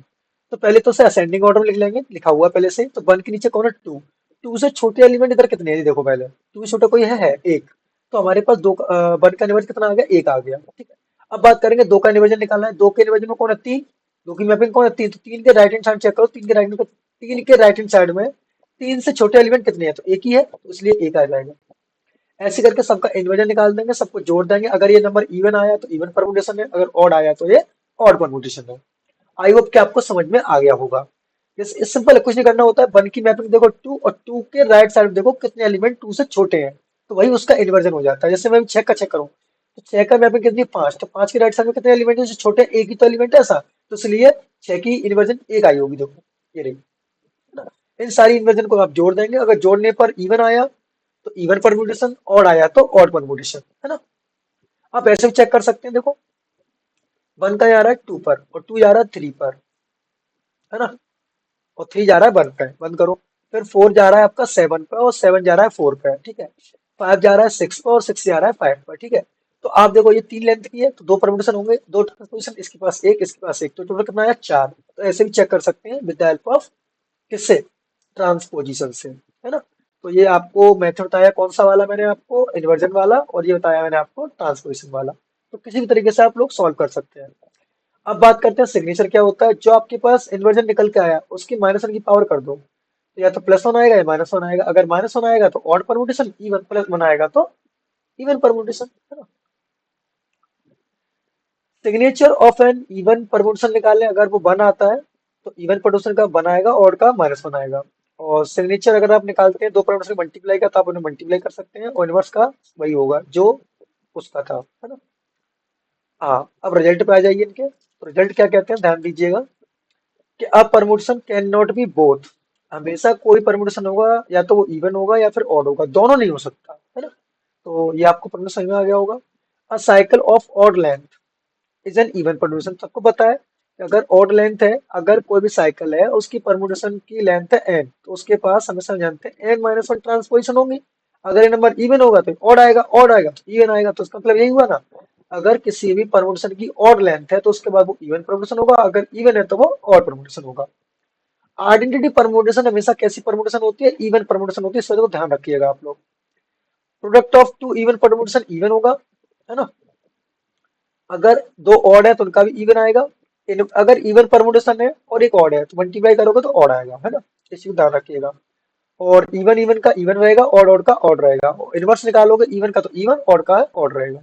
तो पहले तो उसे असेंडिंग ऑर्डर में लिख लेंगे, लिखा हुआ है पहले से। तो वन के नीचे कौन है? टू। टू से छोटे एलिमेंट इधर कितने हैं? ये देखो पहले, टू से छोटा कोई है एक। तो हमारे पास दो वन का इन्वर्जन कितना आ गया? एक आ गया, ठीक है। अब बात करेंगे दो का इन्वर्जन निकालना है। दो के इन्वर्जन में कौन है? तीन। दो की मैपिंग कौन है? तीन। तो तीन के राइट हैंड साइड चेक करो, तीन के राइट हैंड साइड में तीन से छोटे एलिमेंट कितने हैं? तो एक ही है, तो इसलिए एक आ जाएगा। ऐसे करके सबका इन्वर्जन निकाल देंगे, सबको जोड़ देंगे। अगर ये नंबर इवन आया तो इवन परमुटेशन है, अगर ऑड आया तो ये ऑड परमुटेशन है। आई होप कि आपको समझ में आ गया होगा। जैसे सिंपल है, कुछ नहीं करना होता है। वन की मैपिंग देखो टू, और टू के राइट साइड देखो कितने एलिमेंट टू से छोटे हैं, तो वही उसका इन्वर्जन हो जाता है। जैसे मैं छह का चेक करूँ तो छह का मैपिंग कितनी? पांच। तो पांच के राइट साइड में कितने एलिमेंट है जो छोटे हैं? एक ही तो एलिमेंट है ऐसा, तो इसलिए छह की इन्वर्जन एक आई होगी। देखो ये रही ना। इन सारी इन्वर्जन को आप जोड़ देंगे, अगर जोड़ने पर इवन आया तो इवन परम्यूटेशन, ऑड आया तो ऑड परम्यूटेशन, है ना। आप ऐसे भी चेक कर सकते हैं। देखो, वन का जा रहा है टू पर, और टू जा रहा है थ्री पर, है ना। और थ्री जा रहा है वन पे, बंद करो। फिर फोर जा रहा है आपका सेवन पे, और सेवन जा रहा है फोर पे, ठीक है। फाइव जा रहा है सिक्स पे, और सिक्स जा रहा है फाइव पे, ठीक है। तो आप देखो ये तीन लेंथ की है, तो दो परम्यूटेशन होंगे, दो ट्रांसपोजिशन, इसके पास एक, इसके पास एक, तो टोटल कितना आया? चार। तो ऐसे भी चेक कर सकते हैं विद द हेल्प ऑफ किससे? ट्रांसपोजिशन से, है ना। तो ये आपको मेथड बताया कौन सा वाला? मैंने आपको इन्वर्जन वाला, और ये बताया मैंने आपको ट्रांसपोजिशन वाला। तो किसी भी तरीके से आप लोग सॉल्व कर सकते हैं। अब बात करते हैं सिग्नेचर क्या होता है। जो आपके पास इन्वर्जन निकल के आया उसकी माइनस वन की पावर कर दो, तो या तो प्लस वन आएगा या माइनस वन आएगा। अगर माइनस वन आएगा तो odd permutation, even plus one आएगा तो इवन परमुटेशन, है ना। Signature of an even permutation निकालें, अगर वो वन आता है तो इवन परमुटेशन का वन आएगा, ऑड का माइनस वन आएगा। और सिग्नेचर अगर आप निकालते हैं दो परमुटेशन मल्टीप्लाई का, तो आप उन्हें मल्टीप्लाई कर सकते हैं, और इनवर्स का वही होगा जो उसका था, है ना। हाँ, अब रिजल्ट पे आ जाइए इनके। तो रिजल्ट क्या कहते हैं, ध्यान दीजिएगा कि a permutation can not be both. हमेशा कोई परमुटेशन होगा या तो वो इवन होगा या फिर ऑड होगा, दोनों नहीं हो सकता, है ना। तो ये आपको परमुटेशन समझ में आ गया होगा। अ cycle of odd length is an even permutation. सबको पता है कि अगर ऑड लेंथ है, अगर कोई भी साइकिल है उसकी परम्यूटेशन की लेंथ है एन, तो उसके पास हमेशा जानते हैं एन माइनस वन ट्रांसपोजिशन होंगी। अगर ये नंबर इवन होगा तो ऑड आएगा, ऑड आएगा तो इवन आएगा। तो इसका मतलब यही हुआ ना, अगर किसी भी परम्यूटेशन की ऑड लेंथ है तो उसके बाद वो इवन परम्यूटेशन होगा, अगर इवन है तो वो ऑड परम्यूटेशन होगा। आइडेंटिटी परम्यूटेशन हमेशा कैसी परम्यूटेशन होती है? इवन परम्यूटेशन होती है, इस बात को ध्यान रखिएगा आप लोग। Product of two even permutation even होगा, है ना। अगर दो ऑड है तो उनका भी इवन आएगा। अगर इवन परमुटेशन है और एक ऑड है तो मल्टीप्लाई करोगे तो ऑड आएगा, है ना। इस चीज को ध्यान रखिएगा। और इवन इवन का इवन रहेगा, ऑड ऑड का ऑड रहेगा। इनवर्स निकालोगे इवन का तो इवन, ऑड का ऑड रहेगा।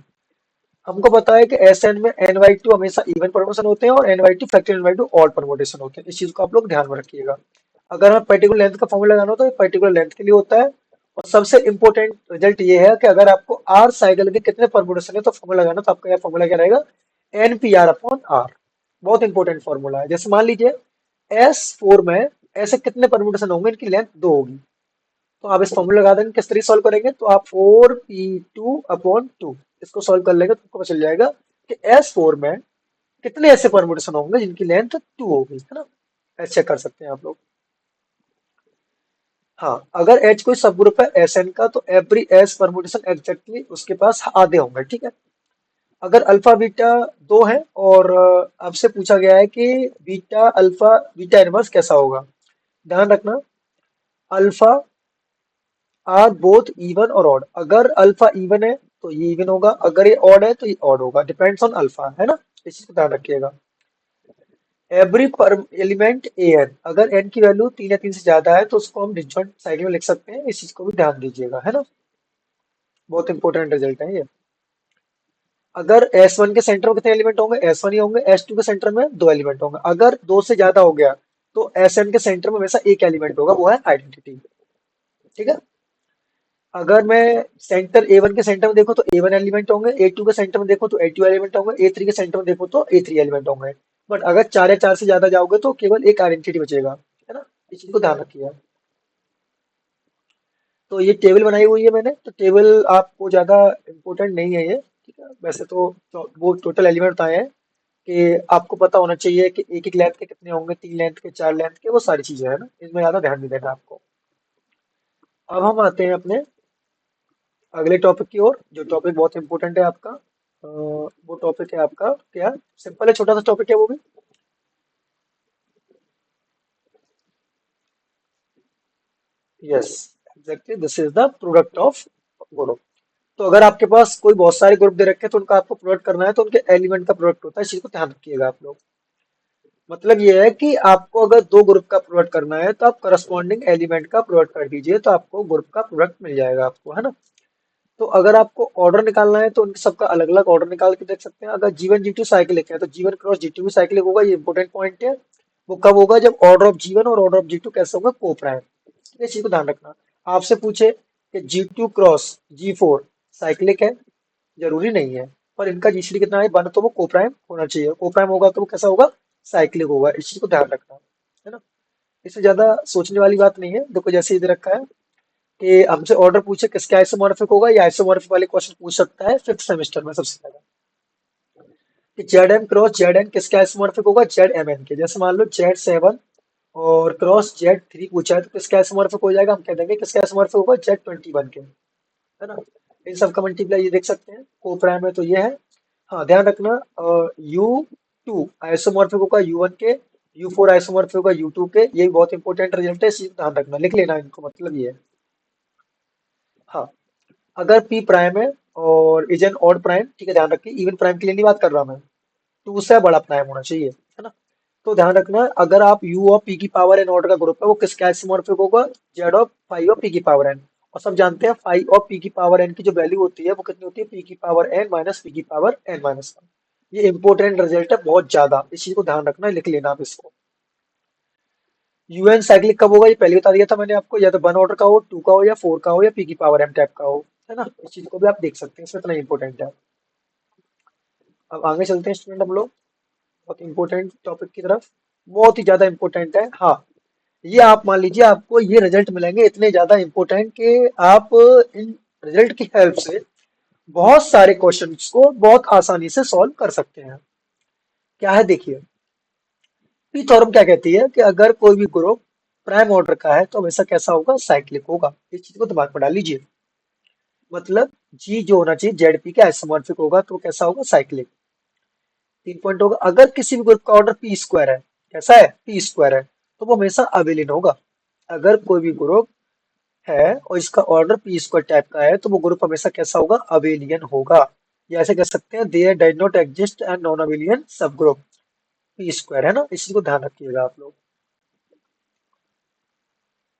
हमको पता है कि एस एन में एन बाई टू हमेशा इवन परमुटेशन होते हैं, और n by two factor n by two odd permutation होते हैं। इस चीज को आप लोग ध्यान में रखिएगा। अगर हमें पर्टिकुलर लेंथ का फॉर्मूला लगाना हो तो पर्टिकुलर लेंथ के लिए होता है। और सबसे इंपॉर्टेंट रिजल्ट ये है कि अगर आपको आर साइकिल के कितने परमुटेशन है तो फॉर्मूला लगाना, तो आपका यह फॉर्मूला क्या रहेगा? N P r upon r. बहुत इंपॉर्टेंट फॉर्मूला है। जैसे मान लीजिए एस फोर में ऐसे कितने परमुटेशन होंगे, इनकी लेंथ दो होगी। तो आप इस फॉर्मूला लगा देंगे। किस तरीके सॉल्व करेंगे? तो आप four P two upon two इसको सॉल्व कर लेंगे तो आपको पता चल जाएगा कि एस फोर में कितने ऐसे परमुटेशन होंगे जिनकी लेंथ टू होगी, है ना। ऐसे चेक कर सकते हैं आप लोग। हाँ, अगर एच कोई सब ग्रुप है एस एन का, तो एवरी एस परमुटेशन एग्जैक्टली उसके पास आधे होंगे, ठीक है। अगर अल्फा बीटा दो है, और आपसे पूछा गया है कि बीटा अल्फा बीटा इनवर्स कैसा होगा। ध्यान रखना, अल्फा आर बोथ इवन और ऑड। अगर अल्फा इवन है तो ये इवन होगा, अगर ये ऑड है तो ये ऑड होगा, डिपेंड्स ऑन अल्फा, है ना। इस चीज को ध्यान रखिएगा। एवरी पर एलिमेंट ए एन, अगर एन की वैल्यू तीन या तीन से ज्यादा है तो उसको हम डिस्जॉइंट साइड में लिख सकते हैं। इस चीज को भी ध्यान दीजिएगा, है ना। बहुत इंपॉर्टेंट रिजल्ट है ये। अगर एस वन के सेंटर में कितने एलिमेंट होंगे? एस वन ही होंगे। एस टू के सेंटर में दो एलिमेंट होंगे। अगर दो से ज्यादा हो गया तो एस एन के सेंटर में हमेशा एक एलिमेंट होगा, वो है आइडेंटिटी, ठीक है। अगर मैं सेंटर ए वन के सेंटर में देखो तो ए वन एलिमेंट होंगे, ए टू के सेंटर में देखो तो ए टू एलिमेंट होंगे, ए थ्री के सेंटर में देखो तो ए थ्री एलिमेंट होंगे। बट अगर चार या चार से ज्यादा जाओगे तो केवल एक आइडेंटिटी बचेगा, है ना। इस चीज को ध्यान रखिए। तो ये टेबल बनाई हुई है मैंने, तो टेबल आपको ज्यादा इम्पोर्टेंट नहीं है ये, ठीक है। वैसे तो वो टोटल एलिमेंट बताए हैं कि आपको पता होना चाहिए कि एक एक लेंथ के कितने होंगे, तीन लेंथ के, चार लेंथ के, वो सारी चीजें है ना, इसमें ज्यादा ध्यान नहीं देना आपको। अब हम आते हैं अपने अगले टॉपिक की ओर, जो टॉपिक बहुत इंपॉर्टेंट है आपका। वो टॉपिक है आपका क्या, सिंपल है, छोटा सा टॉपिक है वो भी। Yes, exactly this is the product of group. तो अगर आपके पास कोई बहुत सारे ग्रुप दे रखे हैं तो उनका आपको प्रोडक्ट करना है, तो उनके एलिमेंट का प्रोडक्ट होता है, इस चीज को ध्यान रखिएगा आप लोग। मतलब ये है कि आपको अगर दो ग्रुप का प्रोडक्ट करना है तो आप करस्पॉन्डिंग एलिमेंट का प्रोडक्ट कर दीजिए, तो आपको ग्रुप का प्रोडक्ट मिल जाएगा आपको, है ना। तो अगर आपको ऑर्डर निकालना है तो उनके सबका अलग अलग ऑर्डर निकाल के देख सकते हैं। अगर जीवन जी टू साइक्लिक है तो जीवन क्रॉस जी टू भी साइक्लिक होगा, ये इंपॉर्टेंट पॉइंट है। वो कब होगा, जब ऑर्डर ऑफ जीवन और ऑर्डर ऑफ जी टू कैसे होगा, को प्राइम। इस चीज को ध्यान रखना। आपसे पूछे कि G two cross G four cyclic है, जरूरी नहीं है, पर इनका जीसीडी कितना है, वन, तो वो को प्राइम होना चाहिए। को प्राइम होगा तो वो कैसा होगा, साइक्लिक होगा। इस चीज को ध्यान रखना है ना। इससे ज्यादा सोचने वाली बात नहीं है। देखो जैसे इधर रखा है कि हमसे ऑर्डर पूछे किसका आइसोमॉर्फिक होगा, या आइसोमॉर्फिक वाले क्वेश्चन पूछ सकता है फिफ्थ सेमेस्टर में सबसे ज्यादा, कि Z m cross Z n किसका आइसोमॉर्फिक होगा, जेड एम एन के। जैसे मान लो जेड सेवन और क्रॉस जेड थ्री पूछा है तो किसका आइसोमॉर्फिक हो जाएगा, हम कह देंगे किसका आइसोमॉर्फिक होगा, जेड ट्वेंटी वन के, है ना। इन सब का मल्टीप्लाई ये देख सकते हैं, को प्राइम है तो ये है। हाँ ध्यान रखना, यू टू आइसोमॉर्फिक होगा यू वन के, यू फोर आइसोमॉर्फिक होगा यू टू के। ये भी बहुत इंपॉर्टेंट रिजल्ट है, इस चीज को ध्यान रखना, लिख लेना इनको, मतलब ये है। हाँ, अगर पी प्राइम है और इज एन ऑड प्राइम, ठीक है, ध्यान रखिए, इवन प्राइम के लिए नहीं बात कर रहा मैं, टू से बड़ा प्राइम होना चाहिए, है ना। तो ध्यान रखना, अगर आप u और p की पावर n ऑर्डर का ग्रुप है, वो किसके आइसोमॉर्फिक होगा, z और फाइव और p की पावर n। और सब जानते हैं फाइव और p की पावर n की जो वैल्यू होती है वो कितनी होती है, p की पावर n माइनस p की पावर n माइनस वन। ये इंपॉर्टेंट रिजल्ट है बहुत ज्यादा, इस चीज को ध्यान रखना, लिख लेना आप इसको। यूएन साइक्लिक कब होगा, ये पहले बता दिया था मैंने आपको, या तो वन ऑर्डर का हो, टू का हो, या फोर का हो, या p की पावर m टाइप का हो, है ना। इस चीज को भी आप देख सकते हैं, इसमें इतना इंपॉर्टेंट है। अब आगे चलते हैं स्टूडेंट हम लोग बहुत इंपॉर्टेंट टॉपिक की तरफ। बहुत ही ज्यादा इंपॉर्टेंट है, हाँ। ये आप मान लीजिए आपको ये रिजल्ट मिलेंगे इतने ज्यादा इंपॉर्टेंट कि आप इन रिजल्ट की हेल्प से बहुत सारे क्वेश्चंस को बहुत आसानी से सॉल्व कर सकते हैं। क्या है देखिए, पी थ्योरम क्या कहती है कि अगर कोई भी ग्रुप प्राइम ऑर्डर का है तो हमेशा कैसा होगा, साइक्लिक होगा। इस चीज को दिमाग में डाल लीजिए। मतलब जी जो होना चाहिए जेड पी के आइसोमॉर्फिक होगा तो वो कैसा होगा, साइक्लिक। तीन पॉइंट होगा, अगर किसी भी ग्रुप का ऑर्डर पी स्क्वायर है, कैसा है, पी स्क्वायर है, तो वो हमेशा अबेलियन होगा। अगर कोई भी ग्रुप है और इसका ऑर्डर पी स्क्वायर टाइप का है तो वो ग्रुप हमेशा कैसा होगा, अबेलियन होगा। या ऐसे कह सकते हैं, there does not exist and non abelian sub group P square, है ना। इस चीज को ध्यान रखिएगा आप लोग,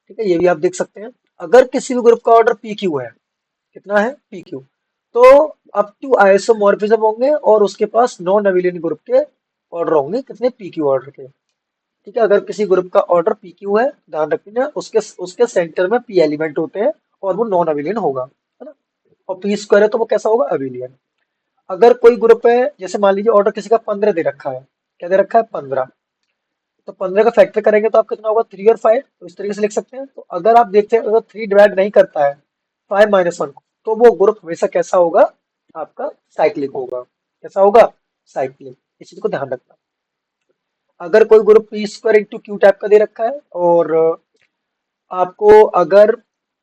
ठीक है। ये भी आप देख सकते हैं, अगर किसी भी ग्रुप का ऑर्डर पी क्यू है, कितना है, पी क्यू, तो अप टू आइसोमॉर्फिज्म होंगे और उसके पास नॉन अबेलियन ग्रुप के ऑर्डर होंगे, कितने, पी क्यू ऑर्डर के। ठीक है, अगर किसी ग्रुप का ऑर्डर पी क्यू है, ध्यान रखना उसके उसके सेंटर में पी एलिमेंट होते हैं और वो नॉन अबेलियन होगा, है ना। और पी स्क्वायर है तो वो कैसा होगा, अबेलियन। अगर कोई ग्रुप है, जैसे मान लीजिए ऑर्डर किसी का 15 दे रखा है, क्या दे रखा है, 15, तो 15 का फैक्टर करेंगे तो आप कितना होगा, थ्री और फाइव, तो इस तरीके से लिख सकते हैं। तो अगर आप देखते हैं अगर थ्री डिवाइड नहीं करता है फाइव माइनस वन को, तो वो ग्रुप हमेशा कैसा होगा, आपका साइक्लिक होगा। कैसा होगा, साइक्लिक। इस चीज को ध्यान रखना। अगर कोई group P square into Q type का दे रखा है और आपको अगर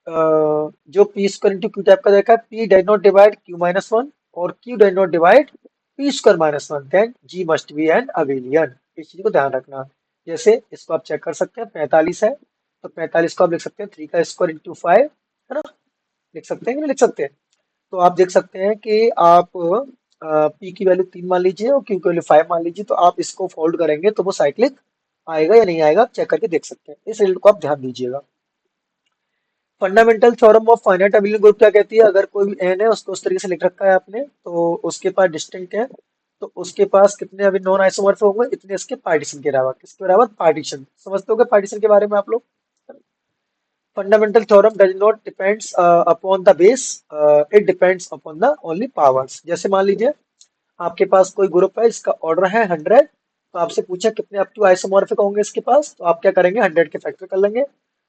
जो P square into Q type का देखा है, P does not divide Q minus one और Q does not divide P square minus one, then G must be an abelian. इस चीज को ध्यान रखना। जैसे इसको आप चेक कर सकते हैं, 45 है तो 45 को आप लिख सकते हैं थ्री का स्क्वायर इंटू फाइव, है ना। लिख सकते हैं कि नहीं लिख सकते। तो आप देख सकते हैं कि आप पी की वैल्यू तीन मान लीजिए और क्यू की वैल्यू फाइव मान लीजिए, तो आप इसको फोल्ड करेंगे तो वो साइक्लिक आएगा या नहीं आएगा, आप चेक करके देख सकते हैं। इस रिजल्ट को आप ध्यान दीजिएगा। Fundamental theorem of finite ability group क्या कहती है, अगर कोई भी एन है उसको उस तरीके से लिख रखा है आपने, तो उसके पास डिस्टिंक्ट है, तो उसके पास कितने अभी नॉन आइसोमॉर्फिक होंगे, इतने इसके पार्टीशन के अलावा, किसके बराबर, पार्टीशन। समझते हो पार्टीशन के बारे में आप लोग। Fundamental theorem does not depends upon the base, it depends upon the only powers. जैसे मान लीजिए आपके पास कोई ग्रुप है, इसका ऑर्डर है 100, तो आपसे पूछा कितने अप टू आइसोमॉर्फिक होंगे इसके पास, तो आप क्या करेंगे, 100 के फैक्टर कर लेंगे,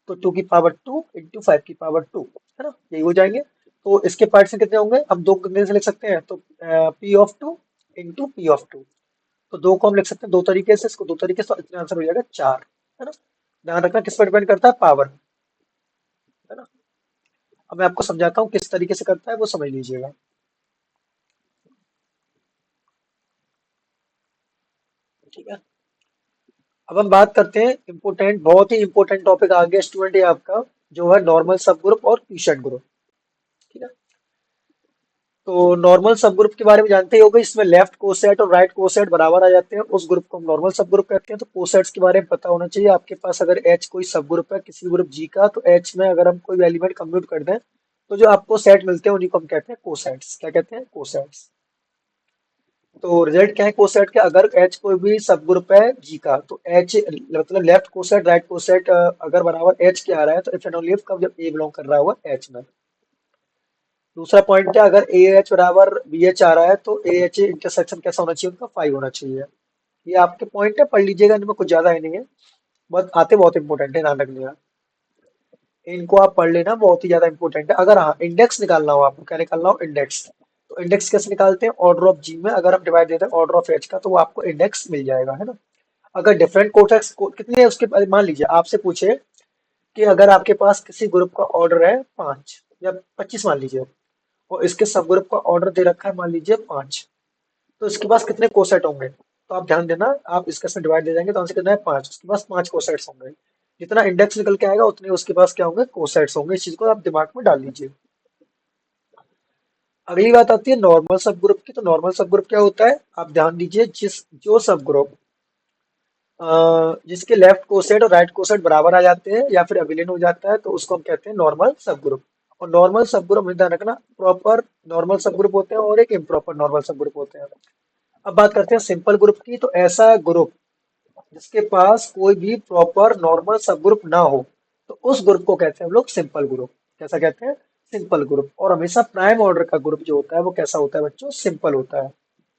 तो टू की पावर टू इंटू फाइव की पावर टू, है ना, यही हो जाएंगे। तो इसके पार्ट कितने होंगे, हम दो कितने से लिख सकते हैं, तो p of two into p of two, तो दो को हम लिख सकते हैं दो तरीके से, इसको दो तरीके से, तो इतना आंसर हो जाएगा चार, है ना। ध्यान रखना किस पर डिपेंड करता है, पावर, है ना। अब मैं आपको समझाता हूँ किस तरीके से करता है, वो समझ लीजिएगा। ठीक है। अब हम बात करते हैं इम्पोर्टेंट, बहुत ही इंपॉर्टेंट टॉपिक आ गया स्टूडेंट, ये आपका जो है नॉर्मल सब ग्रुप और क्वेश्चन ग्रुप। ठीक है। तो नॉर्मल सब ग्रुप के बारे में जानते ही होंगे, इसमें लेफ्ट कोसेट और राइट कोसेट बराबर आ जाते हैं, उस ग्रुप को हम नॉर्मल सब ग्रुप कहते हैं। तो कोसेट्स के बारे में पता होना चाहिए आपके पास। अगर एच कोई सब ग्रुप है किसी ग्रुप जी का, तो एच में अगर हम कोई भी एलिमेंट कंप्यूट कर दें, तो जो आपको सेट मिलते हैं उन्हीं को हम कहते हैं कोसेट्स। क्या कहते हैं? कोसेट्स। तो रिजल्ट क्या है कोसेट के? अगर एच कोई भी सब ग्रुप है जी का, तो एच मतलब लेफ्ट कोसेट राइट कोसेट अगर बराबर एच के आ रहा है, तो इफ एंड ओनली इफ कब, जब ए बिलोंग कर रहा होगा एच में। दूसरा पॉइंट है, अगर ए एच बराबर बी एच आ रहा है, तो ए एच इंटरसेक्शन कैसा होना चाहिए? उनका 5 होना चाहिए। ये आपके पॉइंट है, पढ़ लीजिएगा, इनमें कुछ ज्यादा है नहीं है, बस आते बहुत इंपॉर्टेंट है, ध्यान रखिएगा। इनको आप पढ़ लेना, बहुत ही ज्यादा इंपॉर्टेंट है। अगर हाँ इंडेक्स निकालना हो आपको, क्या निकालना हो? इंडेक्स। तो इंडेक्स कैसे निकालते हैं? ऑर्डर ऑफ जी में अगर हम डिवाइड देते हैं ऑर्डर ऑफ एच का, तो वो आपको इंडेक्स मिल जाएगा, है ना। अगर डिफरेंट कोटेक्स कितने हैं उसके, मान लीजिए आपसे पूछे कि अगर आपके पास किसी ग्रुप का ऑर्डर है 5 या 25 मान लीजिए, और इसके सब ग्रुप का ऑर्डर दे रखा है मान लीजिए 5, तो इसके पास कितने कोसेट होंगे? तो आप ध्यान देना, आप इसके से डिवाइड दे देंगे तो आंसर कितना है? 5। उसके पास 5 कोसेट्स होंगे। जितना इंडेक्स निकल के आएगा उतने उसके पास क्या होंगे? कोसेट्स होंगे। इस चीज को आप दिमाग में डाल लीजिए। अगली बात आती है नॉर्मल सब ग्रुप की। तो नॉर्मल सब ग्रुप क्या होता है? आप ध्यान दीजिए, जो सब ग्रुप जिसके लेफ्ट कोसेट और राइट कोसेट बराबर आ जाते हैं या फिर अभिन्न हो जाता है, तो उसको हम कहते हैं नॉर्मल सब ग्रुप। और नॉर्मल सब ग्रुप में ध्यान रखना, प्रॉपर नॉर्मल सब ग्रुप होते हैं और एक इम्प्रॉपर नॉर्मल सब ग्रुप होते हैं। अब बात करते हैं सिंपल ग्रुप की। तो ऐसा ग्रुप जिसके पास कोई भी प्रॉपर नॉर्मल सब ग्रुप ना हो, तो उस ग्रुप को कहते हैं हम लोग सिंपल ग्रुप। कैसा कहते हैं? Simple group. और हमेशा प्राइम ऑर्डर का ग्रुप जो होता है वो कैसा होता है बच्चों? सिंपल होता है।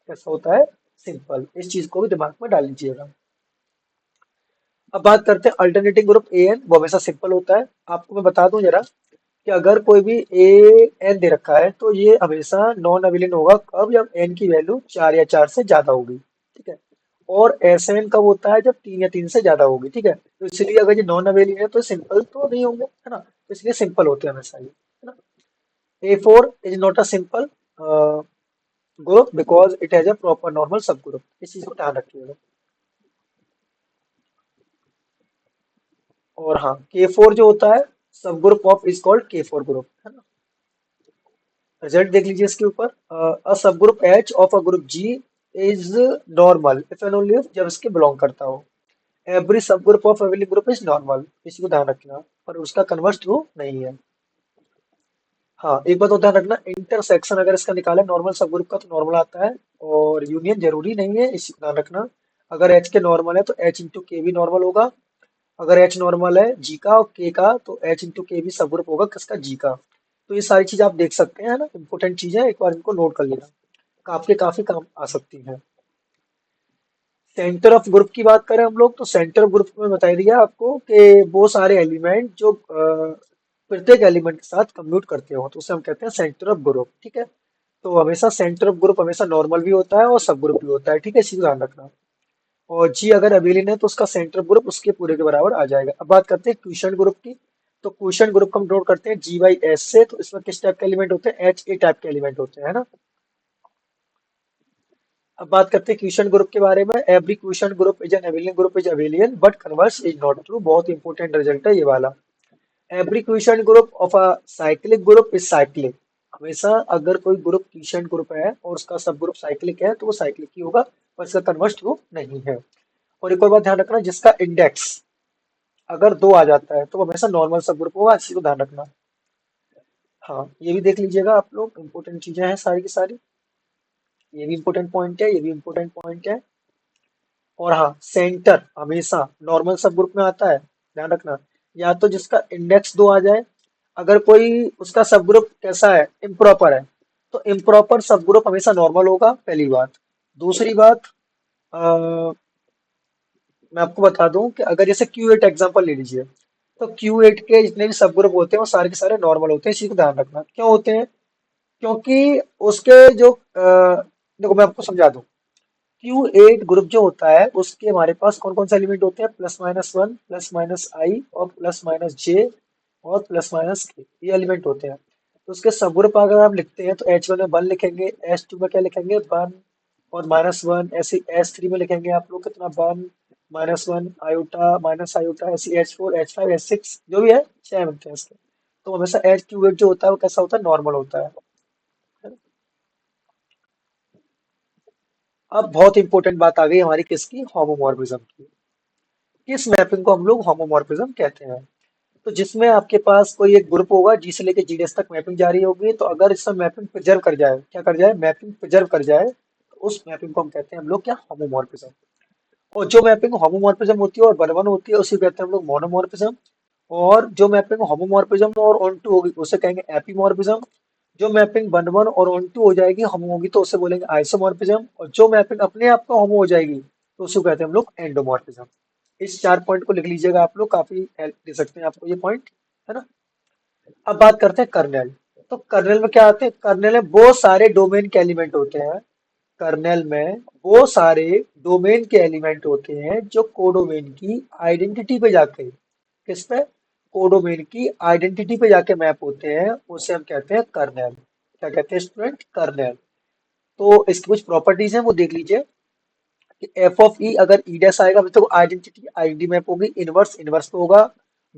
कैसा होता है? सिंपल। इस चीज को भी दिमाग में डाल लीजिएगा। अब बात करते हैं अल्टरनेटिंग ग्रुप ए एन, वो हमेशा सिंपल होता है। आपको मैं बता दूं जरा कि अगर कोई भी ए एन दे रखा है, तो ये हमेशा नॉन अविलिन होगा कब? जब एन की वैल्यू 4 या 4 से ज्यादा होगी। ठीक है। और एस एन कब होता है? जब 3 या 3 से ज्यादा होगी। ठीक है। तो इसलिए अगर ये नॉन अवेलिन है तो सिंपल तो नहीं होंगे, है ना। तो इसलिए सिंपल होते हैं हमेशा ये, है ना। A four is not a simple group because it has a proper normal subgroup. इस चीज को ध्यान रखिएगा। और हाँ, के फोर जो होता है sub group of is called K four group, है ना। रिजल्ट देख लीजिए इसके ऊपर। A sub group H of a group G is normal if and only if, जब इसके बिलोंग करता हो। एवरी सब group of every group is normal, इसी को ध्यान रखना। पर उसका कन्वर्स ट्रू नहीं है। हाँ, एक बात और ध्यान रखना, इंटरसेक्शन अगर इसका निकाले नॉर्मल सब ग्रुप का, तो नॉर्मल आता है। और यूनियन जरूरी नहीं है, इसी को ध्यान रखना। अगर एच के नॉर्मल है तो एच इंटू के भी नॉर्मल होगा। अगर एच नॉर्मल है जी का और के का, तो एच इंटू के भी सब ग्रुप होगा किसका? जी का। तो ये सारी चीज आप देख सकते हैं ना, इंपॉर्टेंट चीजें हैं, एक बार इनको नोट कर लेना, आपके काफी काम आ सकती हैं। सेंटर ऑफ ग्रुप की बात करें हम लोग, तो सेंटर ऑफ ग्रुप में बता दिया आपको कि वो सारे एलिमेंट जो प्रत्येक एलिमेंट के साथ कम्यूट करते हो, तो उसे हम कहते हैं सेंटर ऑफ ग्रुप। ठीक है। तो हमेशा सेंटर ऑफ ग्रुप हमेशा नॉर्मल भी होता है और सब ग्रुप भी होता है। ठीक है, इसी को ध्यान रखना। और जी अगर अबेलियन है तो उसका सेंटर ग्रुप उसके पूरे के बराबर आ जाएगा। अब बात करते हैं क्वेश्चन ग्रुप की। तो क्वेश्चन ग्रुप को हम नोट करते हैं जी बाई एस से। तो इसमें किस टाइप के एलिमेंट होते हैं? एच ए टाइप के एलिमेंट होते हैं, है ना। अब बात करते हैं क्वेश्चन ग्रुप के बारे में। Every question group is an abelian group is abelian but converse is not true. बहुत इंपॉर्टेंट रिजल्ट है ये वाला। Every question group of a cyclic group is cyclic. हमेशा अगर कोई ग्रुप क्वेश्चन ग्रुप है और उसका सब ग्रुप साइक्लिक है, तो वो साइक्लिक ही होगा, पर इसका कन्वर्स ट्रू नहीं है। और एक और बात ध्यान रखना, जिसका इंडेक्स अगर 2 आ जाता है, तो वो हमेशा नॉर्मल सब ग्रुप होगा, इसी को ध्यान रखना। हाँ, ये भी देख लीजिएगा आप लोग, इंपॉर्टेंट चीजें हैं सारी की सारी। ये भी इंपॉर्टेंट पॉइंट है, ये भी इंपॉर्टेंट पॉइंट है। और हाँ, सेंटर हमेशा नॉर्मल सब ग्रुप में आता है, ध्यान रखना। या तो जिसका इंडेक्स 2 आ जाए, अगर कोई उसका सब ग्रुप कैसा है? इम्प्रॉपर है, तो इम्प्रॉपर सब ग्रुप हमेशा नॉर्मल होगा, पहली बात। दूसरी बात, अ, मैं आपको बता दूं कि अगर जैसे Q8 एग्जांपल ले लीजिए, तो Q8 के जितने भी सब ग्रुप होते हैं वो सारे के सारे नॉर्मल होते हैं। इसी को ध्यान रखना, क्यों होते हैं? क्योंकि उसके जो देखो मैं आपको समझा दूं। Q8 ग्रुप जो होता है उसके हमारे पास कौन कौन से एलिमेंट होते हैं? +-1, +-i और +-j और प्लस माइनस के, ये एलिमेंट होते हैं। तो उसके सब ग्रुप अगर आप लिखते हैं तो H1 में 1 लिखेंगे, H2 में क्या लिखेंगे 1 और -1, ऐसे H3 में लिखेंगे आप लोग कितना 1 -1 आयोटा माइनस आयोटा, ऐसे H4 H5 H6 जो भी है 6 बनते हैं इसके। तो हमेशा H क्यूबेड जो होता है वो कैसा होता है, नॉर्मल होता है। अब बहुत इंपॉर्टेंट बात आ गई हमारी किसकी, होमोमॉर्फिज्म की। किस मैपिंग को हम लोग होमोमॉर्फिज्म कहते हैं? तो जिसमें आपके पास कोई एक ग्रुप होगा जी से लेके जीडीएस तक मैपिंग जारी होगी, तो अगर इसमें मैपिंग प्रिजर्व कर जाए, क्या कर जाए, मैपिंग प्रिजर्व कर जाए, तो उस मैपिंग को हम कहते हैं हम लोग क्या, होमोमॉर्फिज्म। और जो मैपिंग होमोमॉर्फिज्म होती है और वन वन होती है उसी को कहते हैं हम लोग मोनोमॉर्फिज्म। और जो मैपिंग होमोमॉर्फिज्म और ऑन टू होगी उसे कहेंगे एपीमॉर्फिज्म। जो मैपिंग वन वन और ऑन टू हो जाएगी, होमो होगी, तो उसे बोलेंगे आइसोमॉर्फिज्म। और जो मैपिंग अपने आप का होमो हो जाएगी तो उसे कहते हैं हम लोग एंडोमॉर्फिज्म। इस 4 पॉइंट को लिख लीजिएगा आप लोग, काफी हेल्प दे सकते हैं आपको ये पॉइंट, है ना। अब बात करते हैं कर्नेल। तो कर्नेल में क्या आते हैं, कर्नेल में वो सारे डोमेन के एलिमेंट होते हैं। कर्नेल में वो सारे डोमेन के एलिमेंट होते हैं जो कोडोमेन की आइडेंटिटी पे जाके, किस पे, कोडोमेन की आइडेंटिटी पे जाके मैप होते हैं, उसे हम कहते हैं कर्नेल। क्या कहते हैं स्टूडेंट, कर्नेल। तो इसकी कुछ प्रॉपर्टीज हैं वो देख लीजिए कि एफ ऑफ ई अगर ई डैश आएगा तो आइडेंटिटी आईडी मैप होगी, इनवर्स इनवर्स पे होगा,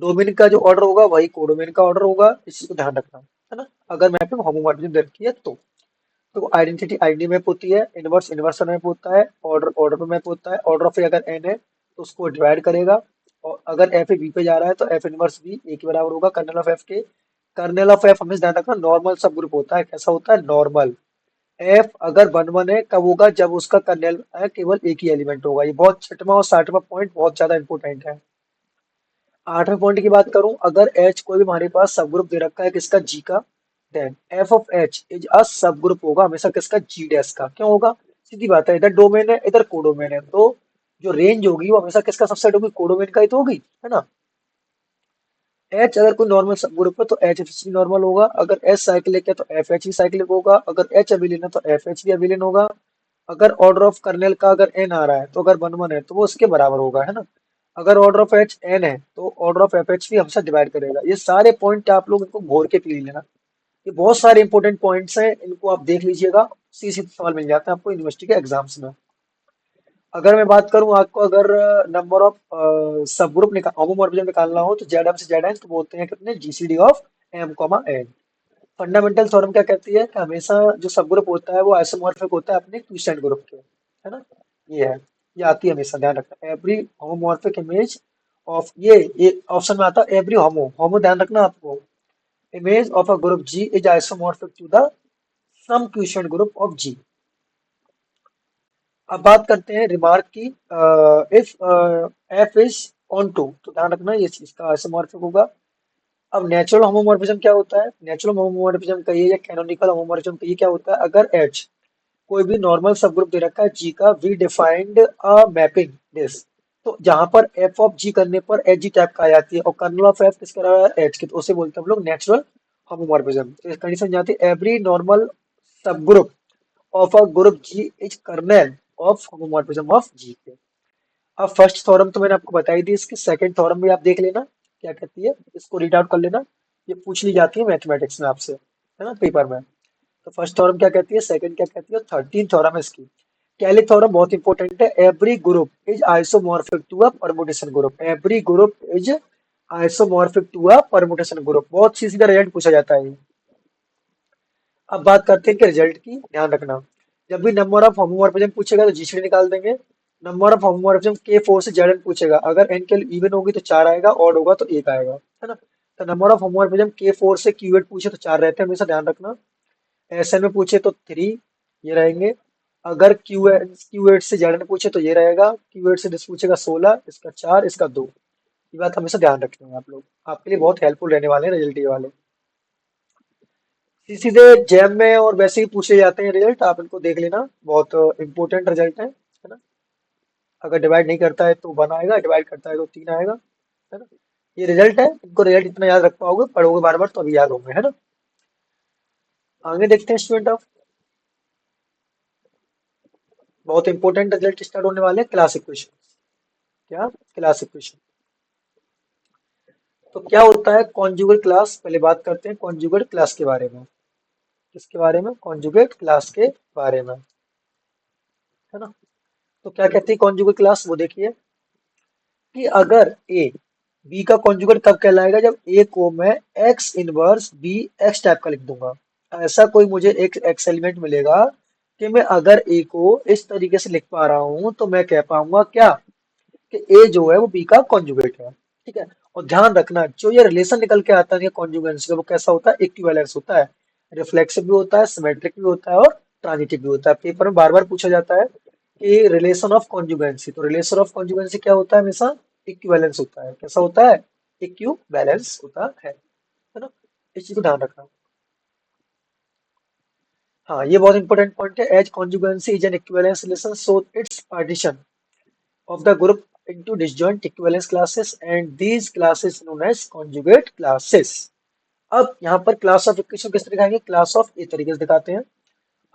डोमेन का जो ऑर्डर होगा वही कोडोमेन का ऑर्डर होगा, इस चीज को ध्यान रखना, है ना। अगर मैपिंग होमोमॉर्फिज्म रखी है तो आइडेंटिटी आईडी मैप होती है, इनवर्स इनवर्स मैप होता है, ऑर्डर ऑर्डर पे मैप होता है, ऑर्डर ऑफ ए अगर एन है तो उसको डिवाइड करेगा। और अगर एफ ए बी पे जा रहा है तो एफ इनवर्स बी ए के बराबर होगा कर्नल ऑफ एफ के। कर्नल ऑफ एफ हमें ध्यान रखना नॉर्मल सब ग्रुप होता है, कैसा होता है, नॉर्मल। एफ अगर वन वन है कब होगा, जब उसका कर्नेल है केवल एक ही एलिमेंट होगा। ये बहुत छठवां और सातवां पॉइंट बहुत ज्यादा इंपॉर्टेंट है। आठवें पॉइंट की बात करूं, अगर एच कोई भी हमारे पास सब ग्रुप दे रखा है किसका, जी का, then f of H is a sub group होगा हमेशा किसका, जी डैश का। क्यों होगा, सीधी बात है, इधर डोमेन है इधर कोडोमेन है, तो जो रेंज होगी वो हमेशा किसका सबसेट होगी, कोडोमेन का ही तो होगी, है ना। एच अगर कोई नॉर्मल सब ग्रुप है तो एच एफ भी नॉर्मल होगा, अगर एच साइक्लिक है तो एफ एच भी साइक्लिक होगा, अगर एच अबिलियन है तो एफ एच भी अबिलियन होगा। अगर ऑर्डर ऑफ कर्नेल का अगर एन आ रहा है तो अगर वन वन है तो वो उसके बराबर होगा, है ना। अगर ऑर्डर ऑफ एच एन है तो ऑर्डर ऑफ एफ एच भी हमसे डिवाइड करेगा। ये सारे पॉइंट आप लोग इनको घोर के पी लेना। ये बहुत सारे इंपॉर्टेंट पॉइंट्स हैं, इनको आप देख लीजिएगा, सीधे सीधे सवाल मिल जाते हैं आपको यूनिवर्सिटी के एग्जाम्स में। अगर मैं बात करूं आपको, अगर नंबर ऑफ सब ग्रुप निकाल होमोमॉर्फिज्म निकालना हो तो जेड एम से जेड एन तो बोलते हैं कितने, GCD of m comma n. Fundamental theorem क्या कहती है कि हमेशा जो सब ग्रुप होता है वो आइसोमॉर्फिक होता है अपने क्विसेंट ग्रुप के, है ना। ये है, ये आती है हमेशा, ध्यान रखना, एवरी होमोमॉर्फिक इमेज ऑफ, ये ऑप्शन में आता है एवरी होमो, होमो ध्यान रखना आपको, image of a group G is isomorphic to the some quotient group of G. अब बात करते हैं रिमार्क की, if F is onto, तो ध्यान रखना ये चीज का आइसोमॉर्फिक होगा। अब नेचुरल होमोमॉर्फिज्म क्या होता है, नेचुरल होमोमॉर्फिज्म कहिए या कैनोनिकल होमोमॉर्फिज्म कहिए, क्या होता है, अगर एच कोई भी नॉर्मल सब ग्रुप दे रखा है जी का, we defined a mapping this, तो जहां पर एफ ऑफ जी करने पर एच जी टाइप का आ जाती है और कर्नल ऑफ एफ किसका रहा है, एच की, तो उसे बोलते हैं हम लोग नेचुरल होमोमॉर्फिज्म। तो कंडीशन जाती है एवरी नॉर्मल सब group of a group G is kernel of homomorphism of G के। अब फर्स्ट थ्योरम तो मैंने आपको बताई दी, इसकी सेकंड थ्योरम भी आप देख लेना क्या कहती है, इसको रीड आउट कर लेना, ये पूछ ली जाती है मैथमेटिक्स में आपसे, है ना, पेपर में। तो फर्स्ट थ्योरम क्या कहती है, सेकंड क्या कहती है, थर्टीन थ्योरम है इसकी। कैली थ्योरम बहुत इंपॉर्टेंट है, every group is isomorphic to a permutation group, every group is isomorphic to a permutation group, बहुत सीधा रिजल्ट पूछा जाता है ये। अब बात करते हैं कि रिजल्ट की, ध्यान रखना, जब भी नंबर ऑफ होमोमॉर्फिज्म पूछेगा तो जीसीडी निकाल देंगे। नंबर ऑफ होमोमॉर्फिज्म के फोर से जेड पूछेगा, अगर एन के इवन होगी तो 4 आएगा, ऑड होगा तो 1 आएगा, है ना। तो नंबर ऑफ होमोमॉर्फिज्म के फोर से क्यू एट पूछे तो 4 रहते हैं, हमेशा ध्यान रखना। एसएन में पूछे तो 3 ये रहेंगे। अगर क्यू एट से जेड पूछे तो ये रहेगा, क्यू एट से डिस पूछेगा 16, इसका 4 इसका 2। ये बात हमेशा ध्यान रखनी है आप लोग, आपके लिए बहुत हेल्पफुल रहने वाले हैं रिजल्ट ये वाले। सीधे जैम में और वैसे ही पूछे जाते हैं रिजल्ट, आप इनको देख लेना, बहुत इंपॉर्टेंट रिजल्ट है ना। अगर डिवाइड नहीं करता है तो 1 आएगा, डिवाइड करता है तो 3 आएगा, है ना। ये रिजल्ट है, इनको रिजल्ट इतना याद रख पाओगे, पढ़ोगे बार बार तो अभी याद होंगे, है ना। आगे देखते हैं स्टूडेंट ऑफ, बहुत इंपॉर्टेंट रिजल्ट स्टार्ट होने वाले हैं, क्लास इक्वेशन। क्या, क्लास इक्वेशन। तो क्या होता है कॉन्जुगेट क्लास, पहले बात करते हैं कॉन्जुगेट क्लास के बारे में। किसके बारे में? कॉन्जुगेट क्लास के बारे में, है ना। तो क्या कहती है कॉन्जुगेट क्लास, वो देखिए कि अगर ए बी का कॉन्जुगेट कब कहलाएगा, जब ए को मैं x inverse b x type का लिख दूंगा। ऐसा कोई मुझे एक एक्स एलिमेंट मिलेगा कि मैं अगर ए को इस तरीके से लिख पा रहा हूं तो मैं कह पाऊंगा क्या, कि ए जो है वो बी का कॉन्जुगेट है। ठीक है। और ध्यान रखना जो ये रिलेशन निकल के आता है कॉन्जुगेंस का, वो कैसा होता है, इक्विवेलेंस होता है, रिफ्लेक्सिव भी होता है, सिमेट्रिक भी होता है और ट्रांजिटिव भी होता है। पेपर में बार बार पूछा जाता है कि रिलेशन ऑफ कॉन्जुगेंसी, तो रिलेशन ऑफ कॉन्जुगेंसी क्या होता है, हमेशा इक्विवेलेंस होता है। कैसा होता है? इक्विवेलेंस होता है ना। इस चीज को ध्यान रखना। हाँ, ये बहुत इंपॉर्टेंट पॉइंट है। As conjugacy is an equivalence relation, so it's partition of the group into disjoint equivalence classes and these classes known as conjugate classes। अब यहाँ पर क्लास ऑफ इक्वेशन किस तरह दिखाएंगे, क्लास ऑफ ए तरीके से दिखाते हैं।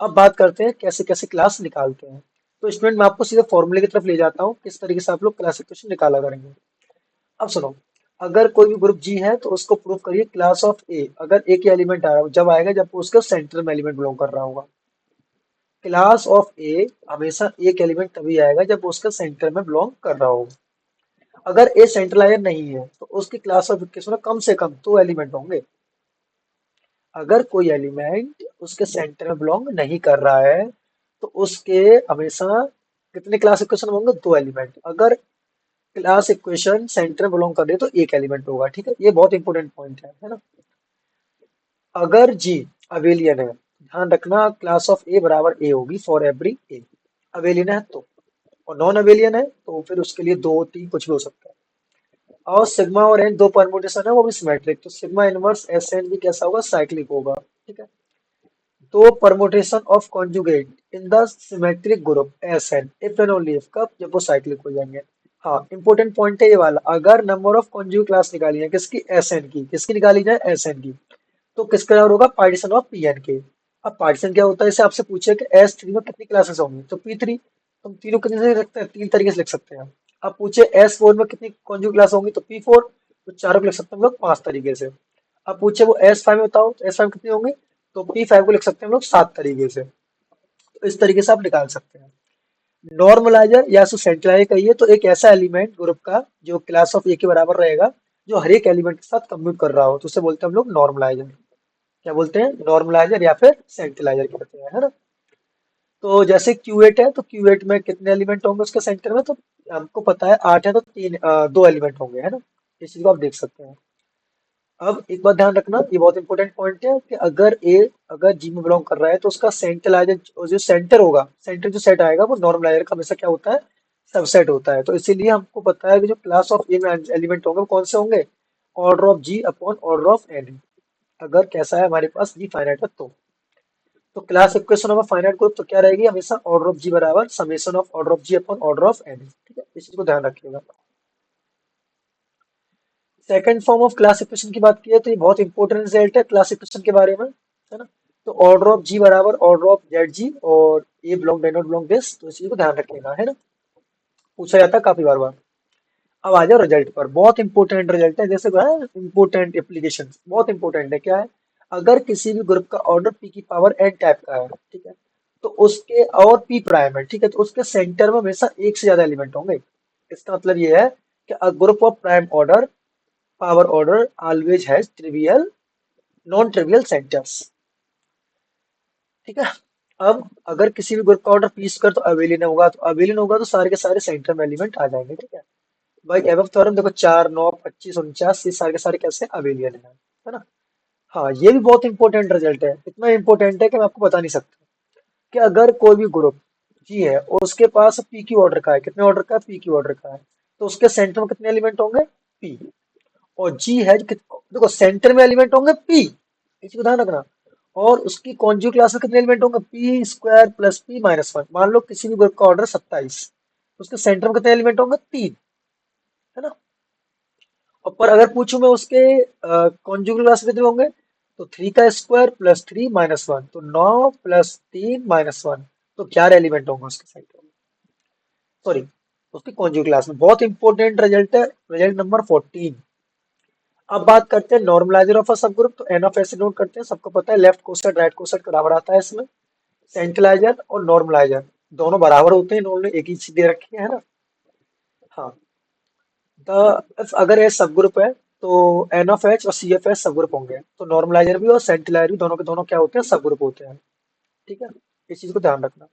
अब बात करते हैं कैसे कैसे क्लास निकालते हैं। तो स्टूडेंट मैं आपको सीधे फॉर्मूले की तरफ ले जाता हूँ, किस तरीके से आप लोग क्लास इक्वेशन निकाला करेंगे। अब सुनो, अगर कोई भी ग्रुप जी है तो उसको प्रूव करिए क्लास ऑफ ए, अगर ए के एलिमेंट आ रहा हो जब आएगा जब उसका सेंटर में एलिमेंट बिलोंग कर रहा होगा। क्लास ऑफ ए हमेशा एक एलिमेंट तभी आएगा जब उसका सेंटर में बिलोंग कर रहा होगा। अगर ए सेंट्रलाइजर नहीं है तो उसकी क्लास ऑफ इक्वेशन में कम से कम दो एलिमेंट होंगे। अगर कोई एलिमेंट उसके सेंटर में बिलोंग नहीं कर रहा है तो उसके हमेशा कितने क्लास इक्वेशन होंगे, दो एलिमेंट। अगर क्लास इक्वेशन सेंटर में बिलोंग कर रही है तो एक एलिमेंट होगा। ठीक है, ये बहुत इंपॉर्टेंट पॉइंट है ना। अगर जी अबेलियन है, ध्यान रखना क्लास ऑफ ए बराबर ए होगी फॉर एवरी ए। अबेलियन है तो, और नॉन अबेलियन है तो फिर उसके लिए दो तीन कुछ भी हो सकता है। और सिग्मा और एन दो परमुटेशन है वो भी सिमेट्रिक, तो सिग्मा इनवर्स एस एन भी कैसा होगा, साइक्लिक होगा। ठीक है। दो permutation of conjugate in the symmetric group S n if and only if, कब, जब वो साइक्लिक हो जाएंगे। हाँ, इंपॉर्टेंट पॉइंट है ये वाला, अगर नंबर ऑफ कॉन्जुगेट क्लास निकाली है किसकी, एस एन की, किसकी निकाली जाए, एस एन की, तो किसका बराबर होगा, पार्टीशन ऑफ पी एन के। अब पार्टीशन क्या होता है, जैसे आपसे पूछे कि एस थ्री में कितनी क्लासेस होंगी, तो पी थ्री, तुम तीनों कितने से लिख सकते हैं, तीन तरीके से लिख सकते हैं। अब पूछे एस फोर में कितनी कॉन्जुगेट क्लास होंगी, तो पी फोर, तो चारों को लिख सकते हैं हम लोग पांच तरीके से। अब पूछे वो एस फाइव में बताओ, तो एस फाइव कितनी होंगी, तो पी फाइव को लिख सकते हैं हम लोग सात तरीके से। तो इस तरीके से आप निकाल सकते हैं। नॉर्मलाइजर या सेंट्रलाइजर कहिए तो एक ऐसा एलिमेंट ग्रुप का जो क्लास ऑफ ए के बराबर रहेगा, जो हर एक एलिमेंट के साथ कम्प्यूट कर रहा हो, तो उसे बोलते हैं हम लोग नॉर्मलाइजर। क्या बोलते हैं, नॉर्मलाइजर या फिर सेंट्रलाइजर कहते हैं, है ना। तो जैसे क्यूएट है तो क्यूएट में कितने एलिमेंट होंगे उसके सेंटर में, तो हमको पता है आठ है तो दो एलिमेंट होंगे, है ना। इस चीज को आप देख सकते हैं। अब एक बात ध्यान रखना, ये बहुत इंपॉर्टेंट पॉइंट है कि अगर ए अगर जी में बिलोंग कर रहा है तो उसका सेंट्रलाइजर जो सेंटर होगा, सेंटर जो सेट आएगा वो नॉर्मलाइजर का हमेशा क्या होता है, सबसेट होता है। तो इसीलिए हमको पता है कि जो क्लास ऑफ ए में एलिमेंट होंगे वो कौन से होंगे, order of G upon order of N. अगर कैसा है हमारे पास जी फाइनाइट है तो class equation of finite group तो क्या रहेगी, हमेशा ऑर्डर ऑफ जी बराबर summation of order of G upon order of N. ठीक है, इस चीज को ध्यान रखिएगा। Second form of class equation की बात की है तो ये बहुत इंपॉर्टेंट रिजल्ट है क्लास इक्वेशन के बारे में, है ना। तो ऑर्डर ऑफ जी बराबर ऑर्डर ऑफ जेड जी और a belong they not belong this, तो इस चीज को ध्यान रखिएगा, है ना। पूछा जाता है काफी बार बार। अब आ जाओ रिजल्ट पर, बहुत इंपॉर्टेंट रिजल्ट है, जैसे इंपॉर्टेंट एप्लीकेशन, बहुत इंपॉर्टेंट है। क्या है, अगर किसी भी ग्रुप का ऑर्डर पी की पावर एन टाइप का है, ठीक है, तो उसके और पी प्राइम है, ठीक है, तो उसके सेंटर में हमेशा एक से ज्यादा एलिमेंट होंगे। इसका मतलब ये है कि a group of prime order power order always has trivial non trivial centres. ठीक है। अब अगर किसी भी ग्रुप का ऑर्डर पी स्क्वायर तो अवेलियन होगा, तो अवेलियन होगा तो सारे के सारे सेंटर में एलिमेंट आ जाएंगे। ठीक है भाई, एबव थ्योरम देखो, 4 9 25 49 ये सारे के सारे कैसे अवेलियन है ना। हाँ, ये भी बहुत इंपॉर्टेंट रिजल्ट है, इतना इंपॉर्टेंट है कि मैं आपको बता नहीं सकता कि अगर कोई भी ग्रुप जी है और उसके पास पी की ऑर्डर का है, कितने ऑर्डर का है, पी की ऑर्डर का है, तो उसके सेंटर में कितने एलिमेंट होंगे, पी। और जी है देखो सेंटर में एलिमेंट होंगे पी, इसी को ध्यान रखना। और उसकी कॉन्जुगेट क्लास में कितने एलिमेंट होंगे, P square plus P minus one. मान लो किसी भी ग्रुप का ऑर्डर 27, उसके सेंटर में कितने एलिमेंट होंगे, तीन, है ना। और पर अगर पूछूं मैं उसके कॉन्जुगेट क्लास कितने होंगे, तो थ्री का square plus three minus one, तो नौ प्लस तीन माइनस वन, तो 11 एलिमेंट होंगे उसके सेंटर में, सॉरी उसकी कॉन्जुगेट क्लास में। बहुत इंपॉर्टेंट रिजल्ट है, रिजल्ट नंबर 14। अब बात करते हैं normaliser of a sub group. तो एन ऑफ एस नोट करते हैं, सबको पता है लेफ्ट कोसेट राइट कोसेट बराबर आता है इसमें। सेंट्रलाइजर और नॉर्मलाइजर दोनों बराबर होते हैं, इन्होंने एक ही चीज दे रखी है ना। हाँ, अगर ये सब ग्रुप है तो एन ऑफ एच और सी एफ एच सब ग्रुप होंगे, तो नॉर्मलाइजर भी और सेंट्रलाइजर भी दोनों के दोनों क्या होते हैं, सब ग्रुप होते हैं। ठीक है, इस चीज को ध्यान रखना।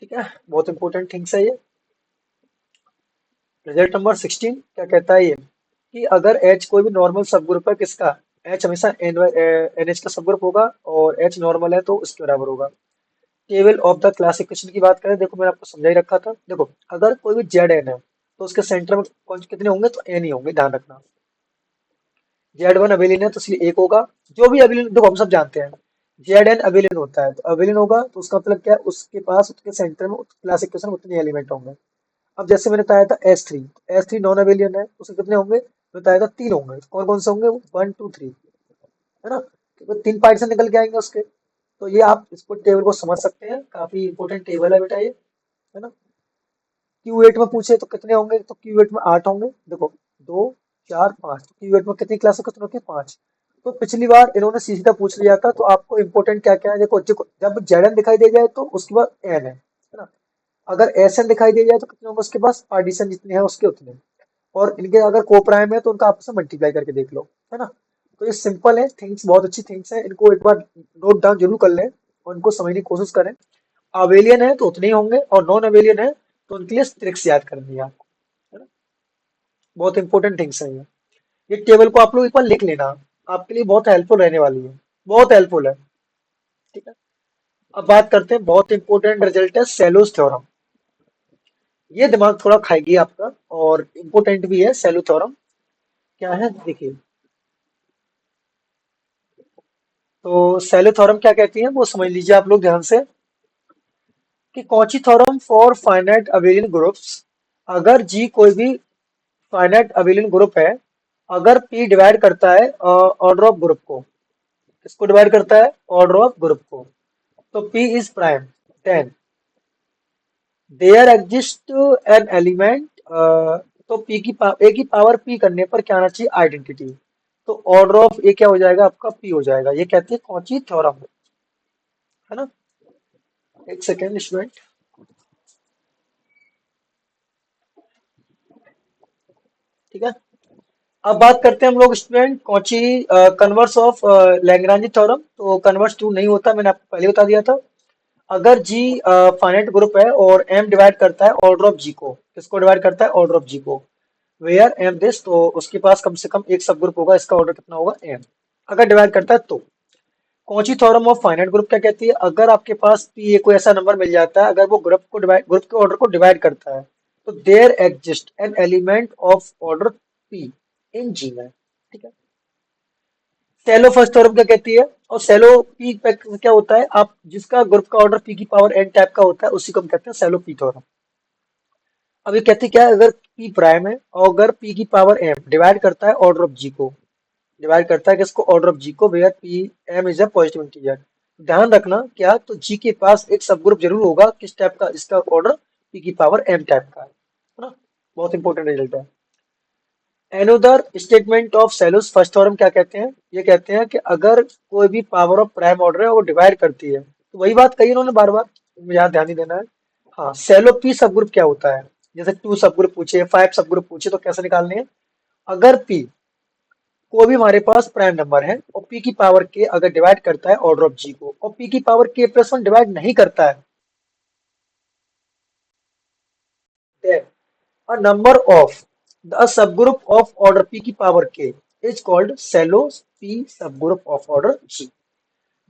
ठीक है, बहुत इंपॉर्टेंट थिंग्स है ये। रिजल्ट नंबर 16 क्या कहता है ये, कि अगर एच कोई भी नॉर्मल सब ग्रुप है किसका, एच हमेशा एन एच का सब ग्रुप होगा और एच नॉर्मल है तो उसके बराबर होगा। टेबल ऑफ द क्लासिफिकेशन की बात करें, देखो मैंने आपको समझा ही रखा था। देखो, अगर कोई भी जेड एन है तो उसके सेंटर में कौन कितने होंगे, तो एन ही होंगे, ध्यान रखना। जेड वन अबेलियन है तो इसलिए एक होगा। जो भी अबेलियन, देखो हम सब जानते हैं जेड एन अबेलियन होता है, तो अबेलियन होगा तो उसका मतलब क्या है, उसके पास उसके सेंटर में क्लासिफिकेशन उतने एलिमेंट होंगे। अब जैसे मैंने बताया था एस थ्री नॉन अबेलियन है, उसके कितने होंगे, मैंने बताया था तीन होंगे। कौन कौन से होंगे, वन टू थ्री, है ना, क्योंकि तीन पार्ट से निकल के आएंगे उसके। तो ये आप इसको टेबल को समझ सकते हैं, काफी इंपॉर्टेंट टेबल है बेटा ये, है ना। क्यू एट में पूछे तो कितने होंगे, तो क्यू एट में आठ होंगे। देखो, दो चार पांच, तो क्यू एट में कितनी क्लास खत्म होती है, पांच। तो पिछली बार इन्होंने सीधा पूछ लिया था, तो आपको इंपॉर्टेंट क्या क्या है, देखो देखो, जब जेड दिखाई दे जाए तो उसके बाद एन है ना। अगर एस एन दिखाई दे जाए तो कितने होंगे उसके पास, पार्टीशन जितने हैं उसके उतने। और इनके अगर को प्राइम है तो उनका आपस में मल्टीप्लाई करके देख लो, है ना। तो ये सिंपल है थिंग्स, बहुत अच्छी थिंग्स है, इनको एक बार नोट डाउन जरूर कर लें और इनको समझने की कोशिश करें। अवेलियन है तो उतने ही होंगे, और नॉन अवेलियन है तो उनके लिए ट्रिक्स याद करनी है आपको, है ना। बहुत इंपॉर्टेंट थिंग्स है ये टेबल को आप लोग एक बार लिख लेना, आपके लिए बहुत हेल्पफुल रहने वाली है, बहुत हेल्पफुल है। ठीक है, अब बात करते हैं, बहुत इंपॉर्टेंट रिजल्ट है सेलोस थ्योरम। ये दिमाग थोड़ा खाएगी आपका, और इंपॉर्टेंट भी है सेलो थ्योरम। क्या है देखिए, तो सेलो थ्योरम क्या कहती है वो समझ लीजिए आप लोग ध्यान से, कि Cauchy theorem for finite abelian groups. अगर जी कोई भी फाइनाइट अबेलियन ग्रुप है, अगर पी डिवाइड करता है ऑर्डर ऑफ ग्रुप को, किसको डिवाइड करता है, ऑर्डर ऑफ ग्रुप को, तो p is prime, then there exist an element, तो पी की ए की पावर पी करने पर क्या आना चाहिए, आइडेंटिटी। तो ऑर्डर ऑफ ए क्या हो जाएगा, आपका पी हो जाएगा। ये कहती है कौची थ्योरम, है ना। एक सेकेंड स्टूडेंट। ठीक है, अब बात करते हैं हम लोग student Cauchy converse of Lagrange theorem. तो कन्वर्स टू नहीं होता, मैंने आपको पहले बता दिया था। अगर जी फाइनाइट ग्रुप है और एम डिवाइड करता है ऑर्डर ऑफ जी को, किसको डिवाइड करता है, ऑर्डर ऑफ जी को, वेयर एम दिस, तो उसके पास कम से कम एक सब ग्रुप होगा, इसका ऑर्डर कितना होगा, एम। अगर डिवाइड करता है तो Cauchy theorem of finite group क्या कहती है, अगर आपके पास पी ए कोई ऐसा नंबर मिल जाता है, अगर वो ग्रुप के ऑर्डर को डिवाइड करता है, तो there exist an element of order P in G में। ठीक है, सेलो फर्स्ट थ्योरम क्या कहती है, और सेलो पी क्या होता है, आप जिसका ग्रुप का ऑर्डर पी की पावर एन टाइप का होता है उसी को हम कहते हैं सेलो पी थ्योरम। अब ये कहती क्या है, अगर पी प्राइम है और अगर पी की पावर एम डिवाइड करता है ऑर्डर ऑफ जी को, डिवाइड करता है किसको, ऑर्डर ऑफ जी को, where p m is a positive integer. ध्यान रखना क्या, तो जी के पास एक सब ग्रुप जरूर होगा, किस टाइप का, इसका ऑर्डर पी की पावर एम टाइप का है ना। बहुत इंपॉर्टेंट रिजल्ट है। Another statement of सेलोस first theorem क्या कहते हैं, ये कहते हैं कि अगर कोई भी पावर ऑफ प्राइम ऑर्डर है वो डिवाइड करती है, तो वही बात कही उन्होंने बार बार, यहाँ ध्यान ही देना है। हाँ, सेलो पी सब ग्रुप क्या होता है, जैसे टू सब ग्रुप पूछे, फाइव सब ग्रुप पूछे, तो कैसे निकालने हैं, अगर पी कोई भी हमारे पास प्राइम नंबर है और पी की पावर के अगर डिवाइड करता है ऑर्डर ऑफ जी को, और पी की पावर के प्लस वन डिवाइड नहीं करता है, then a number of the subgroup of order p की power k is called shallow p subgroup of order g।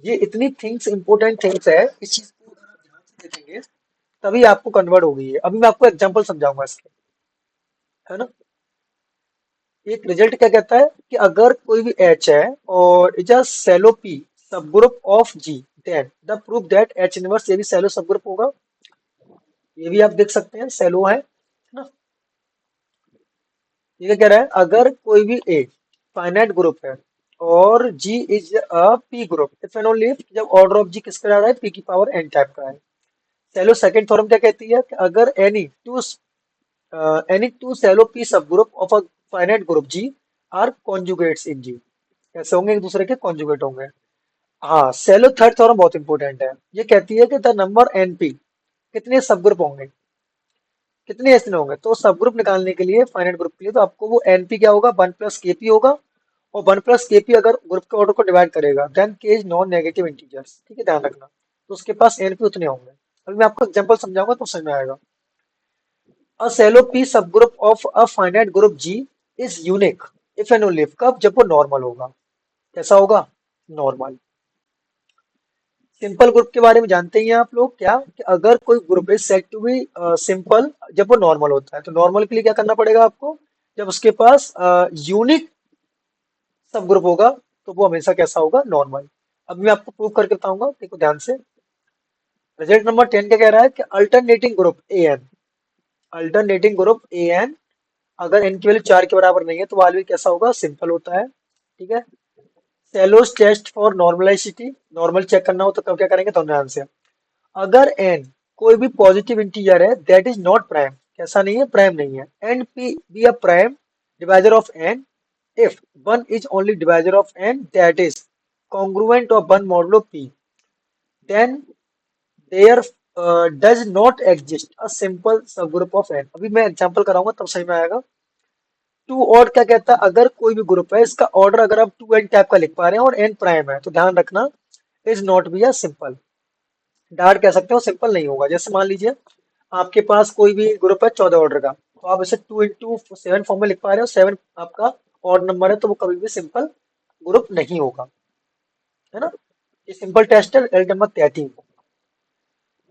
ये इतनी थिंग्स इंपॉर्टेंट थिंग्स है, इस चीज को अगर आप ध्यान से देखेंगे तभी आपको कन्वर्ट हो गई है। अभी मैं आपको एग्जांपल समझाऊंगा इसके, है ना। एक रिजल्ट क्या कहता है, कि अगर कोई भी एच है और इज अ सेलो पी सब group of G, then the proof that H inverse ये भी सेलो सब ग्रुप होगा। ये भी आप देख सकते हैं सेलो है ना। ये क्या कह रहा है, अगर कोई भी ए फाइनाइट ग्रुप है और G is a P group, if and only if जब ऑर्डर ऑफ जी किसका जा रहा है, पी की पावर एन टाइप का है। सेलो सेकंड थ्योरम क्या कहती है, कि अगर एनी टू सेलो पी सब group of a finite group G, are conjugates in G. कैसे होंगे? एक दूसरे के कॉन्जुगेट होंगे। हाँ, सेलो थर्ड थ्योरम बहुत इंपॉर्टेंट है। ये कहती है कि द नंबर एनपी, कितने सब ग्रुप होंगे, कितने ऐसे होंगे। तो सब ग्रुप निकालने के लिए, फाइनाइट ग्रुप के लिए, तो आपको वो एनपी क्या होगा, 1 + केपी होगा। और 1 + केपी अगर ग्रुप के ऑर्डर को डिवाइड करेगा, देन के इज नॉन नेगेटिव इंटीजर्स। ठीक है, ध्यान रखना। तो उसके पास एनपी उतने होंगे। अभी मैं आपको एग्जांपल समझाऊंगा तो समझ में आएगा। अ सेलो पी सब group of a finite group G is unique if and only if, कब? जब वो नॉर्मल होगा। कैसा होगा? नॉर्मल। सिंपल ग्रुप के बारे में जानते ही हैं आप लोग क्या, कि अगर कोई group is said to be simple जब वो नॉर्मल होता है। तो नॉर्मल के लिए क्या करना पड़ेगा आपको? जब उसके पास यूनिक सब ग्रुप होगा, तो वो हमेशा कैसा होगा? नॉर्मल। अब मैं आपको प्रूव करके बताऊंगा, देखो ध्यान से। रिजल्ट नंबर 10 क्या कह रहा है कि alternating group A N, alternating group A N अगर एन की वैल्यू 4 के बराबर नहीं है तो वाल्व कैसा होगा? सिंपल होता है। ठीक है। Sylow's test for normality, normal check करना हो तो कब क्या करेंगे? तो ध्यान से। अगर n कोई भी पॉजिटिव इंटीजर है दैट इज नॉट प्राइम, कैसा नहीं है? प्राइम नहीं है, and p be a prime divisor of n, if 1 is only divisor of n that is congruent of 1 modulo p, then there does not exist a simple subgroup of n। अभी मैं example कराऊंगा तब समझ में आएगा। To odd क्या कहता है? अगर कोई भी ग्रुप है, इसका ऑर्डर अगर आप 2n टाइप का लिख पा रहे हैं और n प्राइम है, तो ध्यान रखना, is not be a simple. Dart कह सकते हो, सिंपल नहीं होगा। जैसे मान लीजिए आपके पास कोई भी ग्रुप है 14 ऑर्डर का, तो आप इसे 2 × 7 फॉर्म में लिख पा रहे हो, 7 आपका ऑड नंबर है, तो वो कभी भी सिंपल ग्रुप नहीं होगा। है ना? ये सिंपल टेस्ट है, रिजल्ट नंबर 13।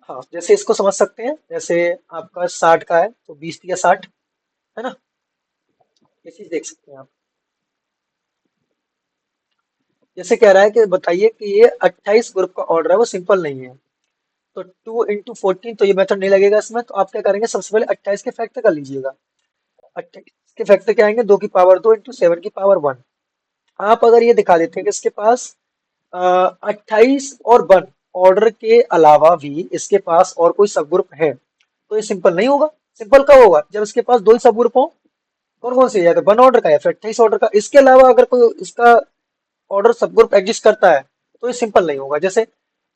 हाँ, जैसे इसको समझ सकते हैं, जैसे आपका 60 का है तो 20 × 60, है ना? ये चीज देख सकते हैं आप। जैसे कह रहा है कि बताइए कि ये 28 ग्रुप का ऑर्डर है, वो सिंपल नहीं है। तो 2 × 14, तो ये मेथड नहीं लगेगा इसमें। तो आप क्या करेंगे? सबसे पहले 28 के फैक्टर कर लीजिएगा। 28 के फैक्टर क्या आएंगे? 2 की पावर 2 × 7 की पावर 1। आप अगर ये दिखा देते हैं कि इसके पास 28 और 1 ऑर्डर के अलावा भी इसके पास और कोई सब ग्रुप है, तो ये सिंपल नहीं होगा। सिंपल कब होगा? जब इसके पास दो ही सब ग्रुप हो। कौन कौन से? या तो 1 ऑर्डर का या फिर 28 ऑर्डर का। इसके अलावा अगर कोई इसका ऑर्डर सब ग्रुप एग्जिस्ट करता है, तो ये सिंपल नहीं होगा। जैसे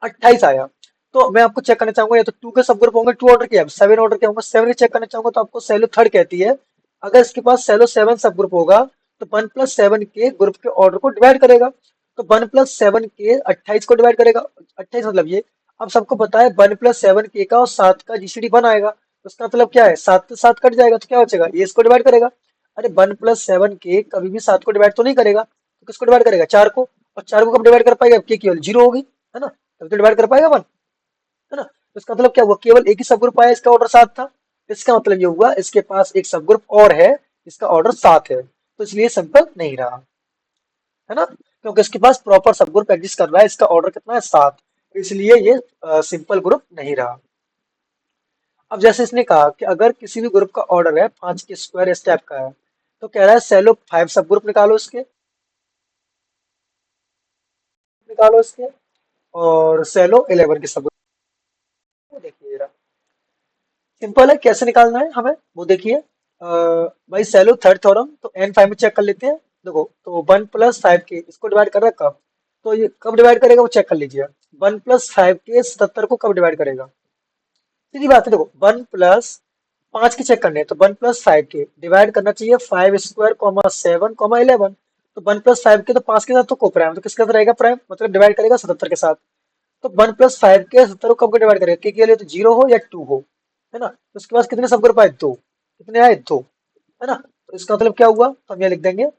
28 आया, तो मैं आपको चेक करना चाहूंगा, या तो 2 के सब ग्रुप होंगे 2 ऑर्डर के, या 7 ऑर्डर के होंगे 7 के। चेक करना चाहूंगा तो आपको सेलो थर्ड कहती है, अगर इसके पास सेलो 7 सब ग्रुप होगा, तो 1 + 7 के ग्रुप के ऑर्डर को डिवाइड करेगा। तो 1 + 7 के 28 को डिवाइड करेगा। 28 मतलब ये, अब सबको पता है 1 + 7 के का और 7 का जीसीडी 1 आएगा, तो उसका मतलब क्या है? 7 से 7 कट जाएगा, तो क्या बचेगा? ये इसको डिवाइड करेगा। अरे 1 + 7 के कभी भी 7 को डिवाइड तो नहीं करेगा, तो किसको डिवाइड करेगा? 4 को। और 4 को कब डिवाइड कर पाएगा? के केवल 0 होगी, है ना? तब तो डिवाइड कर पाएगा 1, है ना? तो इसका मतलब क्या हुआ? केवल एक ही सब ग्रुप आया, इसका ऑर्डर 7 था। इसका मतलब ये हुआ इसके पास एक सब ग्रुप और है, इसका ऑर्डर 7 है, तो इसलिए सिंपल नहीं रहा। है ना? क्योंकि इसके पास प्रॉपर सब ग्रुप एग्जिस्ट कर रहा है, इसका ऑर्डर कितना है? 7, इसलिए ये सिंपल ग्रुप नहीं रहा। अब जैसे इसने कहा कि अगर किसी भी ग्रुप का ऑर्डर है 5 के स्क्वायर इस टाइप का है, तो कह रहा है सेलो 5 सब ग्रुप निकालो इसके, निकालो इसके, और सेलो 11 के सब ग्रुप। देखिए सिंपल है, कैसे निकालना है हमें वो देखिए। भाई सेलो थर्ड थ्योरम, तो एन फाइव में चेक कर लेते हैं। देखो, तो 1 + 5 के इसको डिवाइड कर रहा है कब? तो ये कब डिवाइड करेगा वो चेक कर लीजिए। 1 + 5 के 77 को कब डिवाइड करेगा? सीधी बात है, देखो 1 + 5 के चेक करने हैं, तो 1 + 5 के डिवाइड करना चाहिए 5² 7, 11। तो 1 + 5 के तो 5 के साथ तो को प्राइम, तो किसके साथ रहेगा प्राइम? मतलब डिवाइड करेगा 77 के साथ। तो 1 + 5 के 70 को कब डिवाइड करेगा? के लिए तो 0 हो या 2 हो, है ना? तो उसके पास कितने सब ग्रुप आए? 2। कितने आए? 2, है ना? तो इसका मतलब क्या हुआ? तो हम ये लिख देंगे,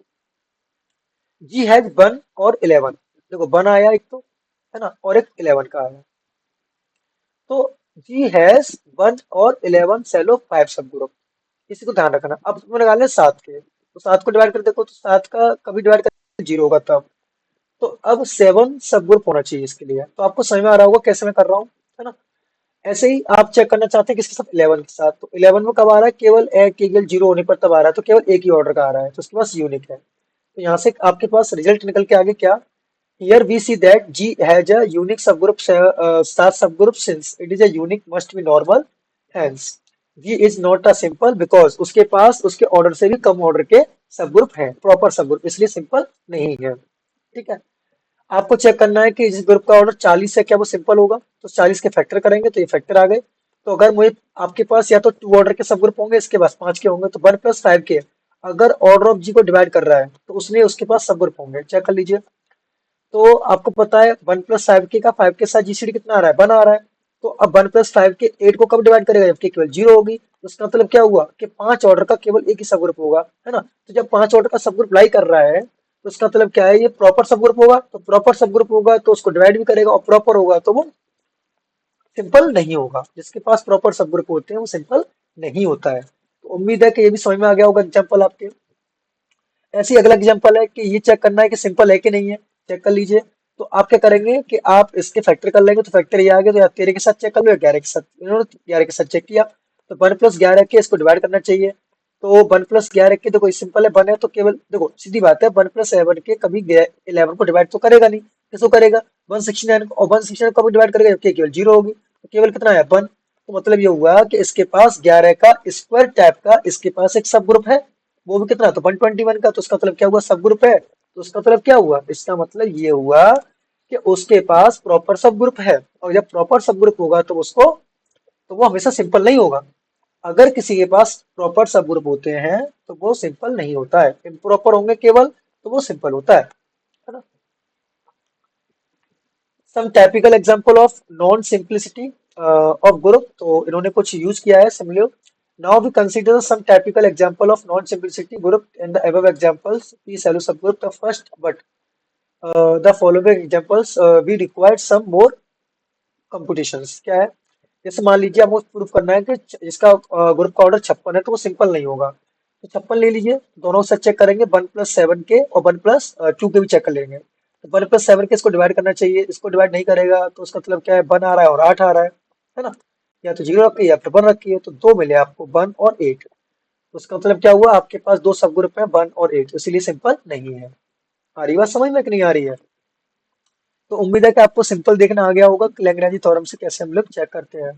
जी हैज 1 और 11। देखो 1 आया एक तो, है ना, और एक 11 का आया। तो जी हैज 1 और 11 सेलो 5 सब ग्रुप। इसी को ध्यान रखना। अब तुम्हें लगा ले 7 के, तो 7 को डिवाइड कर देखो, तो 7 का कभी डिवाइड कर 0 होगा तब। तो अब 7 सब ग्रुप होना चाहिए इसके लिए। तो आपको समझ में आ रहा होगा कैसे मैं कर रहा हूँ, है ना? ऐसे ही आप चेक करना चाहते हैं किसके साथ? 11 के साथ। तो 11 में कब आ रहा है? केवल एक, केवल 0 होने पर तब आ रहा है, तो केवल एक ही ऑर्डर का आ रहा है, तो उसके पास यूनिक है। तो यहाँ से आपके पास रिजल्ट निकल के आगे क्या? Here we see that G has a unique subgroup, 7 subgroup, since it is a unique must be normal, hence G is not a simple because उसके पास उसके ऑर्डर से भी कम ऑर्डर के सब ग्रुप है, प्रॉपर सब ग्रुप, इसलिए सिंपल नहीं है। ठीक है। आपको चेक करना है कि जिस ग्रुप का ऑर्डर 40 है क्या वो सिंपल होगा, तो 40 के फैक्टर करेंगे तो ये फैक्टर आ गए। तो अगर मुझे आपके पास या तो 2 ऑर्डर के सब ग्रुप होंगे, इसके पास 5 के होंगे, तो 1 + 5 के अगर ऑर्डर ऑफ जी को डिवाइड कर रहा है तो उसमें उसके पास सब ग्रुप होंगे, चेक कर लीजिए। तो आपको पता है 1 + 5 के का 5 के साथ जीसीडी कितना आ रहा है, 1 आ रहा है। तो अब 1 + 5 के 8 को कब डिवाइड करेगा, जबकि केवल 0 होगी, तो इसका मतलब क्या हुआ कि 5 ऑर्डर का केवल एक ही सब ग्रुप होगा, है ना। तो जब 5 ऑर्डर का सब ग्रुप लाई कर रहा है तो इसका मतलब क्या है, ये प्रॉपर सब ग्रुप होगा, तो प्रॉपर सब ग्रुप होगा तो उसको डिवाइड भी करेगा, और प्रॉपर होगा तो वो सिंपल नहीं होगा। जिसके पास प्रॉपर सब ग्रुप होते हैं वो सिंपल नहीं होता है। तो उम्मीद है कि ये भी समझ में आ गया होगा एग्जाम्पल आपके। ऐसे ही अगला एग्जांपल है कि ये चेक करना है कि सिंपल है कि नहीं है, चेक कर लीजिए। तो आप क्या करेंगे कि आप इसके फैक्टर कर लेंगे, तो फैक्टर ये आ गया, तो या 13 के साथ चेक कर लो या 11 के साथ, इन्होंने 11 के साथ चेक किया। तो 1 + 11 के इसको डिवाइड करना चाहिए। तो 1 + 11 के देखो ये सिंपल है, 1 है तो केवल देखो सीधी बात है, 1 + 7 के कभी 11 को डिवाइड तो करेगा नहीं, किसको करेगा 169 को, और 169 को कभी डिवाइड करेगा जबकि केवल 0 होगी, तो केवल कितना है 1। तो मतलब ये हुआ कि इसके पास 11 का स्क्वायर टाइप का इसके पास एक सब ग्रुप है, वो भी कितना, तो 121 का। तो उसका मतलब क्या हुआ, सब ग्रुप है, तो उसका मतलब क्या हुआ, इसका मतलब ये हुआ कि उसके पास प्रॉपर सब ग्रुप है। और जब प्रॉपर सब ग्रुप होगा तो उसको, तो वो हमेशा सिंपल नहीं होगा। अगर किसी के पास प्रॉपर सब ग्रुप होते हैं तो वो सिंपल नहीं होता है, इम्प्रॉपर होंगे केवल तो वो सिंपल होता है ना। Some typical example of non simplicity of group, तो इन्होंने कुछ यूज किया है similar. Now we consider some typical example of non simplicity group in the above examples, P Sylow subgroup the first but the following examples we required some more computations. क्या है, जैसे मान लीजिए आपको proof करना है कि जिसका ग्रुप का ऑर्डर 56 है तो वो सिंपल नहीं होगा। तो 56 ले लीजिए, दोनों से चेक करेंगे, 1 + 7 के और 1 + 2 के भी चेक कर लेंगे। तो 1 + 7 के इसको डिवाइड करना चाहिए, इसको डिवाइड नहीं करेगा तो उसका मतलब क्या है, 1 आ रहा है और 8 आ रहा है ना। या तो 0 रखिए या फिर 1 रखिए, तो दो मिले आपको 1 और 8। तो उसका मतलब क्या हुआ, आपके पास दो सब ग्रुप है 1 और 8, इसीलिए सिंपल नहीं है। आ रही बात समझ में कि नहीं आ रही है। तो उम्मीद है कि आपको सिंपल देखना आ गया होगा कि लैग्रेंज थ्योरम से कैसे हम लोग चेक करते हैं।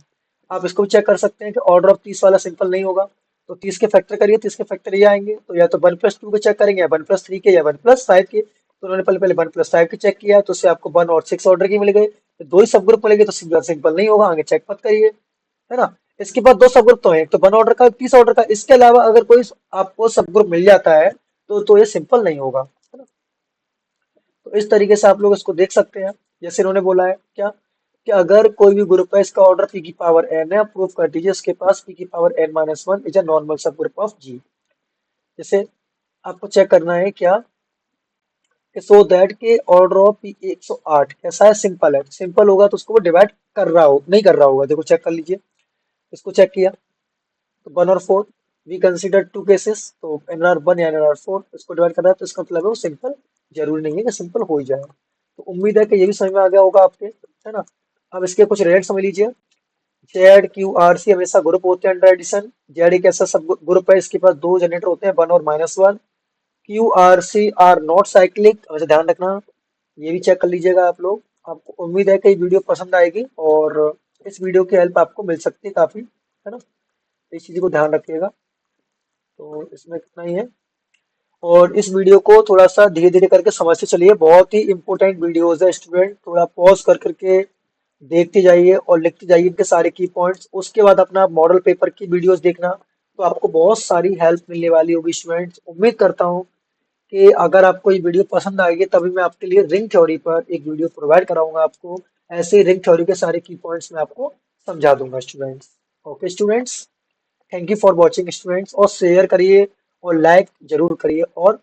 आप इसको भी चेक कर सकते हैं कि ऑर्डर ऑफ 30 वाला सिंपल नहीं होगा, तो 30 के फैक्टर करिए, 30 के फैक्टर ये आएंगे, तो या तो 1 + 2 के चेक करेंगे, या 1 + 3 के, या 1 + 5 के। तो उन्होंने पहले पहले 1 + 5 के चेक किया, तो उससे आपको 1 और 6 ऑर्डर के मिल गए, तो दो ही सब ग्रुप मिलेंगे तो सिंपल सिंपल नहीं होगा, आगे चेक मत करिए, है ना। इसके बाद दो सब ग्रुप तो है, एक तो 1 ऑर्डर का, एक 30 ऑर्डर का, इसके अलावा अगर कोई आपको सब ग्रुप मिल जाता है तो ये सिंपल नहीं होगा, है ना। तो इस तरीके से आप लोग इसको देख सकते हैं। जैसे इन्होंने बोला है क्या, कि अगर कोई भी ग्रुप है इसका ऑर्डर p की पावर n है, प्रूव कर दीजिए उसके पास p की power n-1 is a normal सब ग्रुप ऑफ g। जैसे आपको चेक करना है क्या, कि सो दैट के ऑर्डर ऑफ p 108 कैसा है, सिंपल है, सिंपल होगा तो उसको वो डिवाइड कर रहा हो नहीं कर रहा होगा, देखो चेक कर लीजिए। इसको चेक किया तो 1 और 4, वी कंसीडर टू केसेस, तो nr1 या nr4 इसको डिवाइड कर रहा है, तो इसका मतलब है वो सिंपल जरूरी नहीं है कि सिंपल हो ही जाए। तो उम्मीद है कि ये भी समझ में आ गया होगा आपके, है ना। अब इसके कुछ रिलेट समझ लीजिए। जेड क्यू आर सी हमेशा ग्रुप होते हैं अंडर एडिशन। जेड एक ऐसा सब ग्रुप है, इसके पास दो जनरेटर होते हैं, 1 और -1। Q R C are not cyclic, हमेशा ध्यान रखना, ये भी चेक कर लीजिएगा आप लोग। आपको उम्मीद है कि ये वीडियो पसंद आएगी और इस वीडियो की हेल्प आपको मिल सकती है काफी, है ना। तो इस चीज को ध्यान रखिएगा। तो इसमें कितना ही है, और इस वीडियो को थोड़ा सा धीरे धीरे करके समझते चलिए, बहुत ही इंपॉर्टेंट वीडियोस है स्टूडेंट, थोड़ा पॉज कर करके देखते जाइए और लिखते जाइए इनके सारे की पॉइंट्स। उसके बाद अपना मॉडल पेपर की वीडियोस देखना, तो आपको बहुत सारी हेल्प मिलने वाली होगी स्टूडेंट्स। उम्मीद करता हूँ कि अगर आपको ये वीडियो पसंद आएगी तभी मैं आपके लिए रिंग थ्योरी पर एक वीडियो प्रोवाइड कराऊंगा आपको। ऐसे ही रिंग थ्योरी के सारे की पॉइंट्स मैं आपको समझा दूंगा students. Okay students, thank you for watching students, और शेयर करिए और लाइक जरूर करिए और